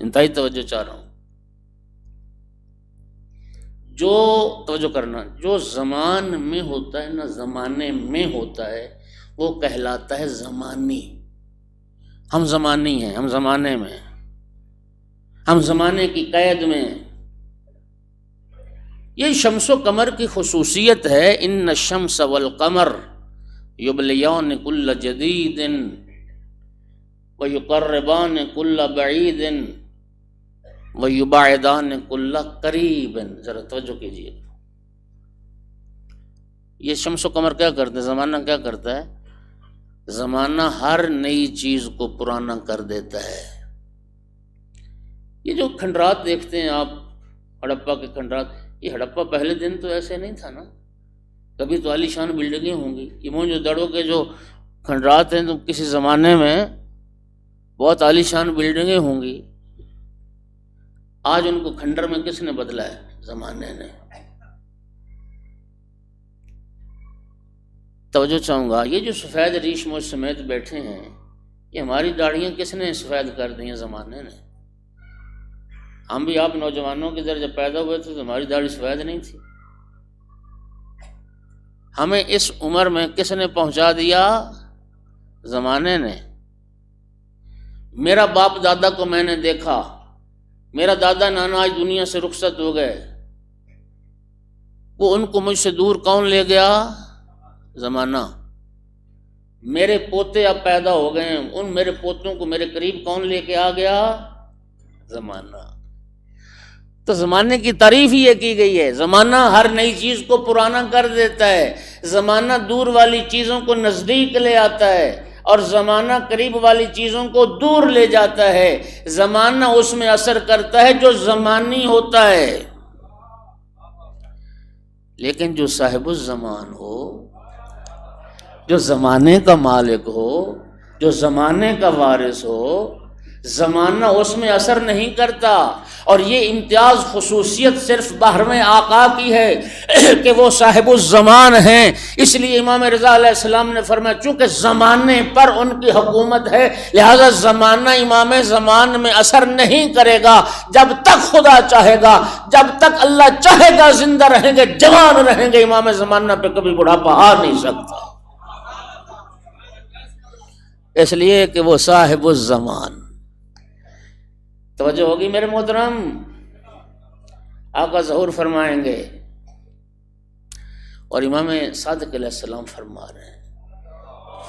انتہائی توجہ چاہ رہا ہوں، جو توجہ کرنا، جو زمان میں ہوتا ہے نا زمانے میں ہوتا ہے وہ کہلاتا ہے زمانی۔ ہم زمانی ہیں، ہم زمانے میں، ہم زمانے کی قید میں۔ یہ شمس و قمر کی خصوصیت ہے، ان الشمس والقمر یبلیان کل جدید ویقربان کل بعید ویباعدان کل قریب۔ ذرا توجہ کیجیے، یہ شمس و قمر کیا کرتے ہیں؟ زمانہ کیا کرتا ہے؟ زمانہ ہر نئی چیز کو پرانا کر دیتا ہے۔ یہ جو کھنڈرات دیکھتے ہیں آپ، ہڑپا کے کھنڈرات، یہ ہڑپا پہلے دن تو ایسے نہیں تھا نا، کبھی تو عالی شان بلڈنگیں ہوں گی۔ یہ موہنجو دڑو کے جو کھنڈرات ہیں تو کسی زمانے میں بہت عالی شان بلڈنگیں ہوں گی، آج ان کو کھنڈر میں کس نے بدلا ہے؟ زمانے نے۔ توجہ چاہوں گا، یہ جو سفید ریش مجھ سمیت بیٹھے ہیں، یہ ہماری داڑھیاں کس نے سفید کر دی ہیں؟ زمانے نے۔ ہم بھی آپ نوجوانوں کی طرح جب پیدا ہوئے تھے تو ہماری داڑھی سفید نہیں تھی. ہمیں اس عمر میں کس نے پہنچا دیا؟ زمانے نے. میرا باپ دادا کو میں نے دیکھا، میرا دادا نانا آج دنیا سے رخصت ہو گئے، وہ ان کو مجھ سے دور کون لے گیا؟ زمانہ. میرے پوتے اب پیدا ہو گئے ہیں، ان میرے پوتوں کو میرے قریب کون لے کے آ گیا؟ زمانہ. تو زمانے کی تعریف ہی یہ کی گئی ہے، زمانہ ہر نئی چیز کو پرانا کر دیتا ہے، زمانہ دور والی چیزوں کو نزدیک لے آتا ہے اور زمانہ قریب والی چیزوں کو دور لے جاتا ہے. زمانہ اس میں اثر کرتا ہے جو زمانی ہوتا ہے، لیکن جو صاحب الزمان ہو، جو زمانے کا مالک ہو، جو زمانے کا وارث ہو، زمانہ اس میں اثر نہیں کرتا. اور یہ امتیاز خصوصیت صرف باہرویں آقا کی ہے کہ وہ صاحب الزمان ہیں. اس لیے امام رضا علیہ السلام نے فرمایا چونکہ زمانے پر ان کی حکومت ہے لہذا زمانہ امام زمان میں اثر نہیں کرے گا جب تک خدا چاہے گا، جب تک اللہ چاہے گا زندہ رہیں گے، جوان رہیں گے. امام زمانہ پہ کبھی بڑھاپا آ نہیں سکتا، اس لیے کہ وہ صاحب الزمان. توجہ ہوگی میرے محترم؟ آقا ظہور فرمائیں گے اور امام صادق علیہ السلام فرما رہے ہیں،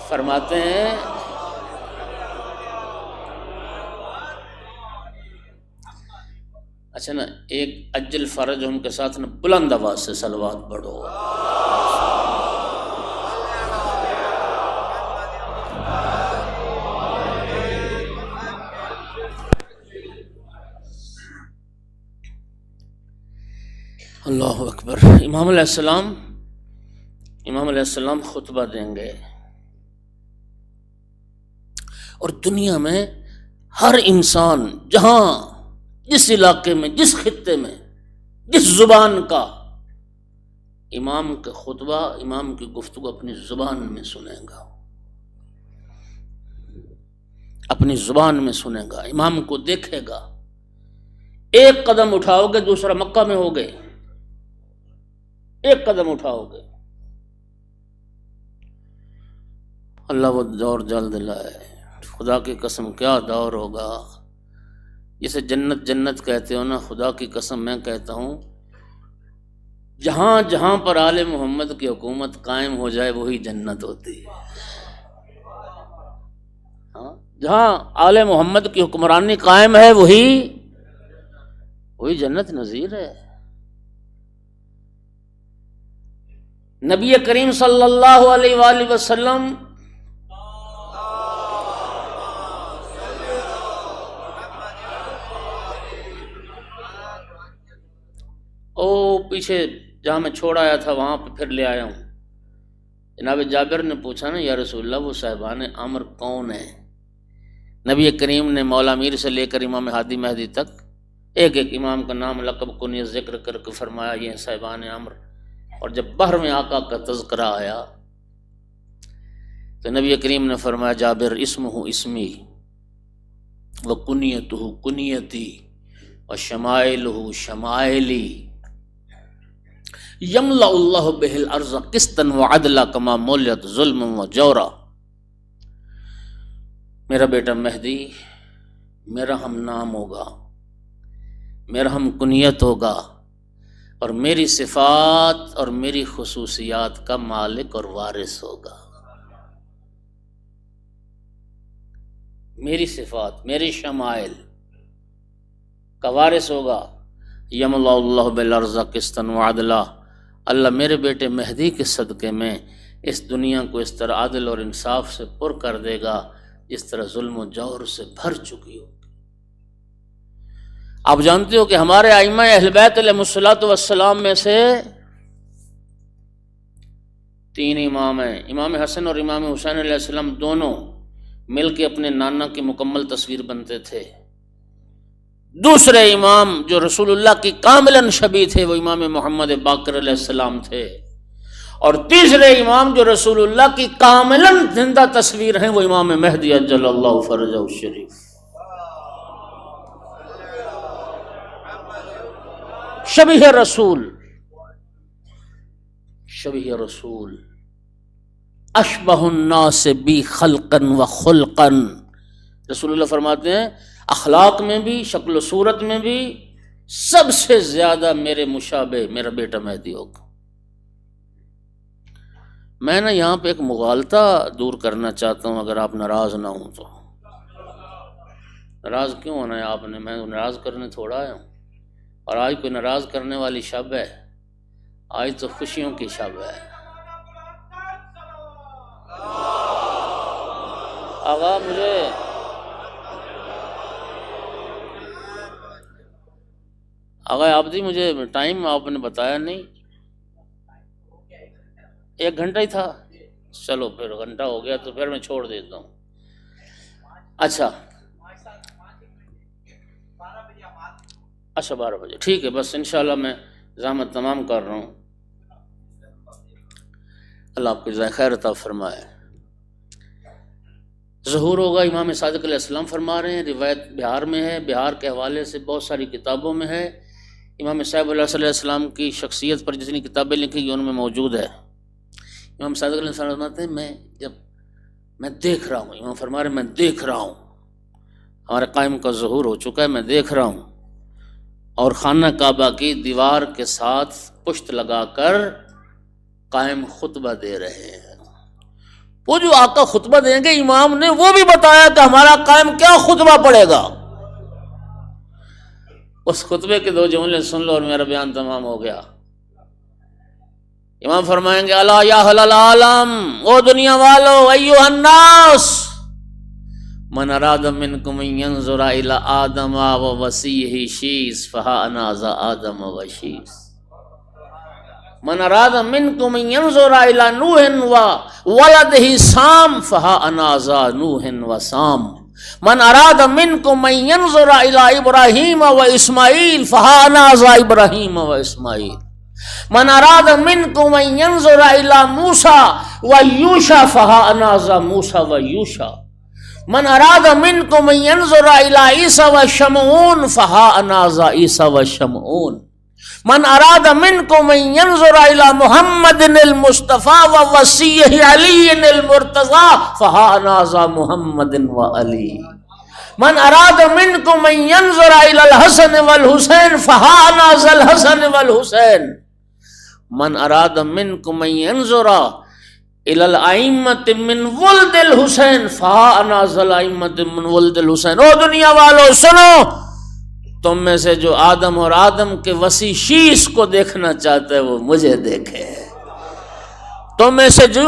فرماتے ہیں اچھا نا ایک اجل فرجہم کے ساتھ نا بلند آواز سے صلوات پڑھو. اللہ اکبر. امام علیہ السلام خطبہ دیں گے اور دنیا میں ہر انسان جہاں جس علاقے میں، جس خطے میں، جس زبان کا، امام کا خطبہ، امام کی گفتگو اپنی زبان میں سنے گا، اپنی زبان میں سنے گا، امام کو دیکھے گا. ایک قدم اٹھاؤ گے دوسرا مکہ میں ہو گئے، ایک قدم اٹھاؤ گے. اللہ وہ دور جلد لائے. خدا کی قسم کیا دور ہوگا. جسے جنت جنت کہتے ہو نا، خدا کی قسم میں کہتا ہوں جہاں جہاں پر آل محمد کی حکومت قائم ہو جائے وہی جنت ہوتی ہے. ہاں، جہاں آل محمد کی حکمرانی قائم ہے وہی جنت نظیر ہے. نبی کریم صلی اللہ علیہ وآلہ وسلم پیچھے جہاں میں چھوڑ آیا تھا وہاں پہ پھر لے آیا ہوں. جناب جابر نے پوچھا نا یا رسول اللہ وہ صاحبان امر کون ہیں؟ نبی کریم نے مولا میر سے لے کر امام ہادی مہدی تک ایک ایک امام کا نام لقب کنیت ذکر کر کے فرمایا یہ ہیں صاحبان امر. اور جب بحر میں آقا کا تذکرہ آیا تو نبی کریم نے فرمایا جابر اسمہ اسمی و کنیتہ کنیتی و شمائلہ شمائلی یملأ اللہ بہ الارض قسطا وعدلا کما ملیت ظلم و جورا. میرا بیٹا مہدی میرا ہم نام ہوگا، میرا ہم کنیت ہوگا اور میری صفات اور میری خصوصیات کا مالک اور وارث ہوگا. میری صفات، میری شمائل کا وارث ہوگا. یملأ اللہ بالارض قسطا وعدلا. اللہ میرے بیٹے مہدی کے صدقے میں اس دنیا کو اس طرح عدل اور انصاف سے پر کر دے گا جس طرح ظلم و جور سے بھر چکی ہو. آپ جانتے ہو کہ ہمارے ائمہ اہل بیت علیہ الصلوۃ والسلام میں سے 3 امام ہیں. امام حسن اور امام حسین علیہ السلام دونوں مل کے اپنے نانا کی مکمل تصویر بنتے تھے. دوسرے امام جو رسول اللہ کی کاملاً شبیہ تھے وہ امام محمد باقر علیہ السلام تھے، اور تیسرے امام جو رسول اللہ کی کاملاً زندہ تصویر ہیں وہ امام مہدی اجل اللہ فرجہ الشریف. شبیہ رسول، شبیہ رسول اشبہ الناس بی خلقا و خلقا، رسول اللہ فرماتے ہیں اخلاق میں بھی، شکل و صورت میں بھی سب سے زیادہ میرے مشابہ میرا بیٹا مہدی ہوگا۔ میں نا یہاں پہ ایک مغالطہ دور کرنا چاہتا ہوں، اگر آپ ناراض نہ ہوں تو۔ ناراض کیوں ہونا ہے آپ نے؟ میں ناراض کرنے تھوڑا آیا ہوں، اور آج کوئی ناراض کرنے والی شب ہے؟ آج تو خوشیوں کی شب ہے۔ آقا آپ جی مجھے ٹائم آپ نے بتایا نہیں، 1 گھنٹہ ہی تھا، چلو پھر گھنٹہ ہو گیا تو پھر میں چھوڑ دیتا ہوں۔ اچھا 12 بجے ٹھیک ہے، بس انشاءاللہ میں زحمت تمام کر رہا ہوں۔ اللہ آپ کو جزائے خیر عطا فرمائے۔ ظہور ہوگا، امام صادق علیہ السلام فرما رہے ہیں، روایت بہار میں ہے، بہار کے حوالے سے بہت ساری کتابوں میں ہے۔ امام صاحب علیہ السلام کی شخصیت پر جتنی کتابیں لکھی گئی ان میں موجود ہے۔ امام صادق علیہ السلام فرماتے ہیں میں دیکھ رہا ہوں، امام فرما رہے ہیں میں دیکھ رہا ہوں، ہمارے قائم کا ظہور ہو چکا ہے، میں دیکھ رہا ہوں، اور خانہ کعبہ کی دیوار کے ساتھ پشت لگا کر قائم خطبہ دے رہے ہیں۔ وہ جو آقا خطبہ دیں گے امام نے وہ بھی بتایا کہ ہمارا قائم کیا خطبہ پڑھے گا۔ اس خطبے کے 2 جملے سن لو اور میرا بیان تمام ہو گیا۔ امام فرمائیں گے الا یا اہل العالم، او دنیا والو، ایھا الناس، من اراد منکم ان ينظر الى آدم ووصیہ شیث فہا انا ذا آدم وشیث، من اراد منکم ان ينظر الى نوح وولدہ سام فہا انا ذا نوح وسام، من اراد منکم ان ينظر الى ابراہیم واسماعیل فہا انا ذا ابراہیم واسماعیل، من اراد منکم ان ينظر الى موسى ویوشع فہا انا ذا موسى ویوشع، من اراد منکم ان ينظر الى عیسی وشمعون فہا انا ذا عیسی وشمعون، من اراد منکم ان ينظر الى محمد المصطفى ووصیہ علی المرتضی فہا انا ذا محمد وعلی، من اراد منکم ان ينظر الى الحسن والحسین فہا انا ذا الحسن والحسین، من اراد منکم ان ينظر الى الائمة من ولد الحسین فہا انا ذا الائمة من ولد الحسین۔ او دنیا والو سنو، تم میں سے جو آدم اور آدم کے وسیع شیش کو دیکھنا چاہتا ہے وہ مجھے دیکھے، تم میں سے جو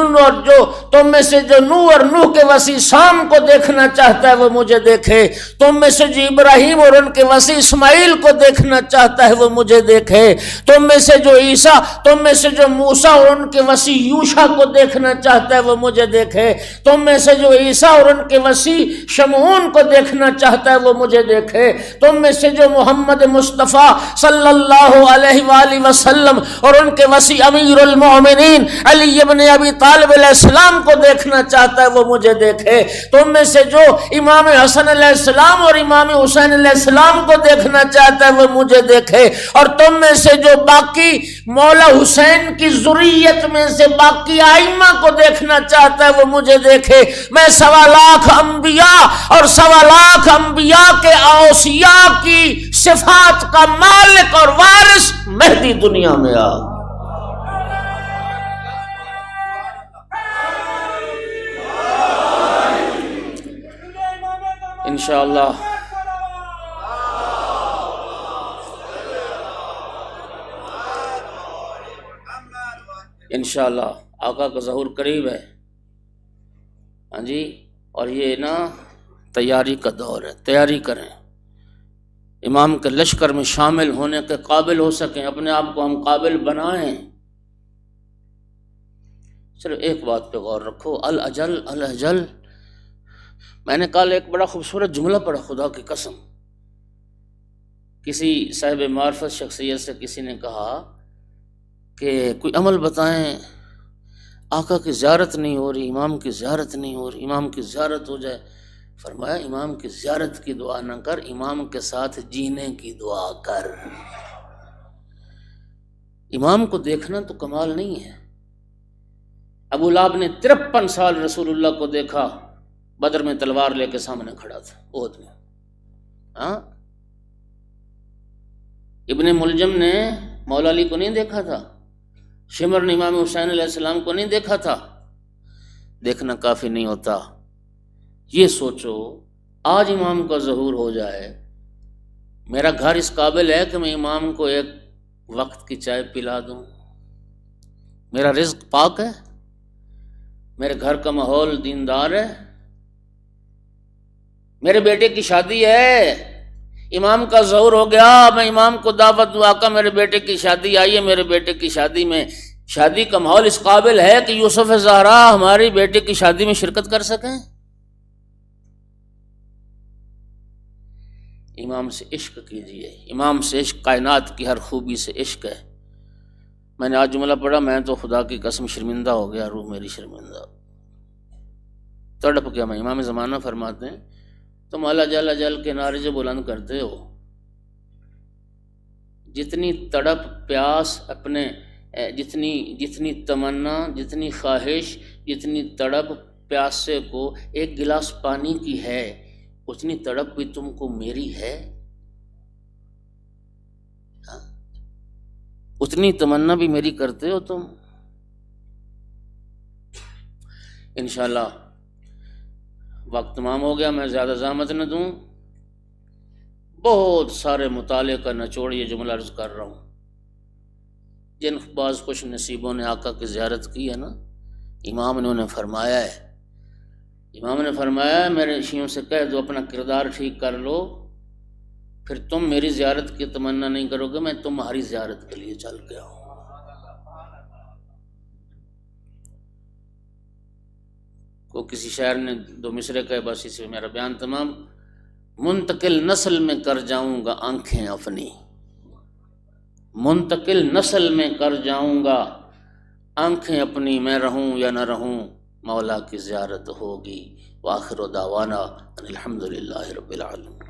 نوح اور نوح کے وسیع سام کو دیکھنا چاہتا ہے وہ مجھے دیکھے، تم میں سے جو ابراہیم اور ان کے وسیع اسماعیل کو دیکھنا چاہتا ہے وہ مجھے دیکھے، تم میں سے جو عیسیٰ، تم میں سے جو موسیٰ اور ان کے وسیع یوشع کو دیکھنا چاہتا ہے وہ مجھے دیکھے، تم میں سے جو عیسیٰ اور ان کے وسیع شمعون کو دیکھنا چاہتا ہے وہ مجھے دیکھے، تم میں سے جو محمد مصطفیٰ صلی اللہ علیہ وآلہ وسلم اور ان کے وسیع امیر المؤمنین علی ابن ابی طالب علیہ السلام کو دیکھنا چاہتا ہے وہ مجھے دیکھے، تم میں سے جو امام حسن علیہ السلام اور امام حسین علیہ السلام کو دیکھنا چاہتا ہے وہ مجھے دیکھے، اور تم میں سے جو باقی مولا حسین کی ذریت میں سے باقی ائمہ کو دیکھنا چاہتا ہے وہ مجھے دیکھے۔ میں 1.25 لاکھ انبیاء اور 1.25 لاکھ انبیاء کے اوصیاء کی صفات کا مالک اور وارث مہدی دنیا میں آ۔ انشاءاللہ آقا کا ظہور قریب ہے، ہاں جی، اور یہ نا تیاری کا دور ہے، تیاری کریں، امام کے لشکر میں شامل ہونے کے قابل ہو سکیں، اپنے آپ کو ہم قابل بنائیں۔ صرف ایک بات پہ غور رکھو، الاجل الاجل، میں نے کل ایک بڑا خوبصورت جملہ پڑھا، خدا کی قسم، کسی صاحب معرفت شخصیت سے کسی نے کہا کہ کوئی عمل بتائیں، آقا کی زیارت نہیں ہو رہی، امام کی زیارت نہیں ہو رہی، امام کی زیارت ہو جائے۔ فرمایا امام کی زیارت کی دعا نہ کر، امام کے ساتھ جینے کی دعا کر۔ امام کو دیکھنا تو کمال نہیں ہے؟ ابو لہب نے 53 سال رسول اللہ کو دیکھا، بدر میں تلوار لے کے سامنے کھڑا تھا، احد میں۔ ہاں، ابن ملجم نے مولا علی کو نہیں دیکھا تھا، شمر نے امام حسین علیہ السلام کو نہیں دیکھا تھا۔ دیکھنا کافی نہیں ہوتا، یہ سوچو آج امام کا ظہور ہو جائے، میرا گھر اس قابل ہے کہ میں امام کو ایک وقت کی چائے پلا دوں، میرا رزق پاک ہے، میرے گھر کا ماحول دیندار ہے، میرے بیٹے کی شادی ہے، امام کا ظہور ہو گیا، میں امام کو دعوت دوں، آقا میرے بیٹے کی شادی آئی ہے، میرے بیٹے کی شادی میں شادی کا ماحول اس قابل ہے کہ یوسف زہرا ہماری بیٹے کی شادی میں شرکت کر سکیں۔ امام سے عشق کیجئے، امام سے عشق کائنات کی ہر خوبی سے عشق ہے۔ میں نے آج جملہ پڑھا، میں تو خدا کی قسم شرمندہ ہو گیا، روح میری شرمندہ، تڑپ گیا میں۔ امام زمانہ فرماتے ہیں تم اللہ جل جل کے نعرے جو بلند کرتے ہو، جتنی تڑپ پیاس اپنے جتنی تمنا، جتنی خواہش، جتنی تڑپ پیاسے کو ایک گلاس پانی کی ہے، اتنی تڑپ بھی تم کو میری ہے؟ اتنی تمنا بھی میری کرتے ہو تم؟ انشاءاللہ وقت تمام ہو گیا، میں زیادہ زحمت نہ دوں، بہت سارے مطالعے کا نچوڑ یہ جملہ عرض کر رہا ہوں۔ جن بعض خوش نصیبوں نے آقا کی زیارت کی ہے نا، امام نے انہیں فرمایا ہے، امام نے فرمایا ہے میرے شیعوں سے کہہ دو اپنا کردار ٹھیک کر لو، پھر تم میری زیارت کی تمنا نہیں کرو گے، میں تمہاری زیارت کے لیے چل کے آؤں۔ کو کسی شاعر نے 2 مصرے کہے، بس اس میں میرا بیان تمام۔ منتقل نسل میں کر جاؤں گا آنکھیں اپنی، منتقل نسل میں کر جاؤں گا آنکھیں اپنی، میں رہوں یا نہ رہوں مولا کی زیارت ہوگی۔ وآخر دعوانا ان الحمدللہ رب العالمین۔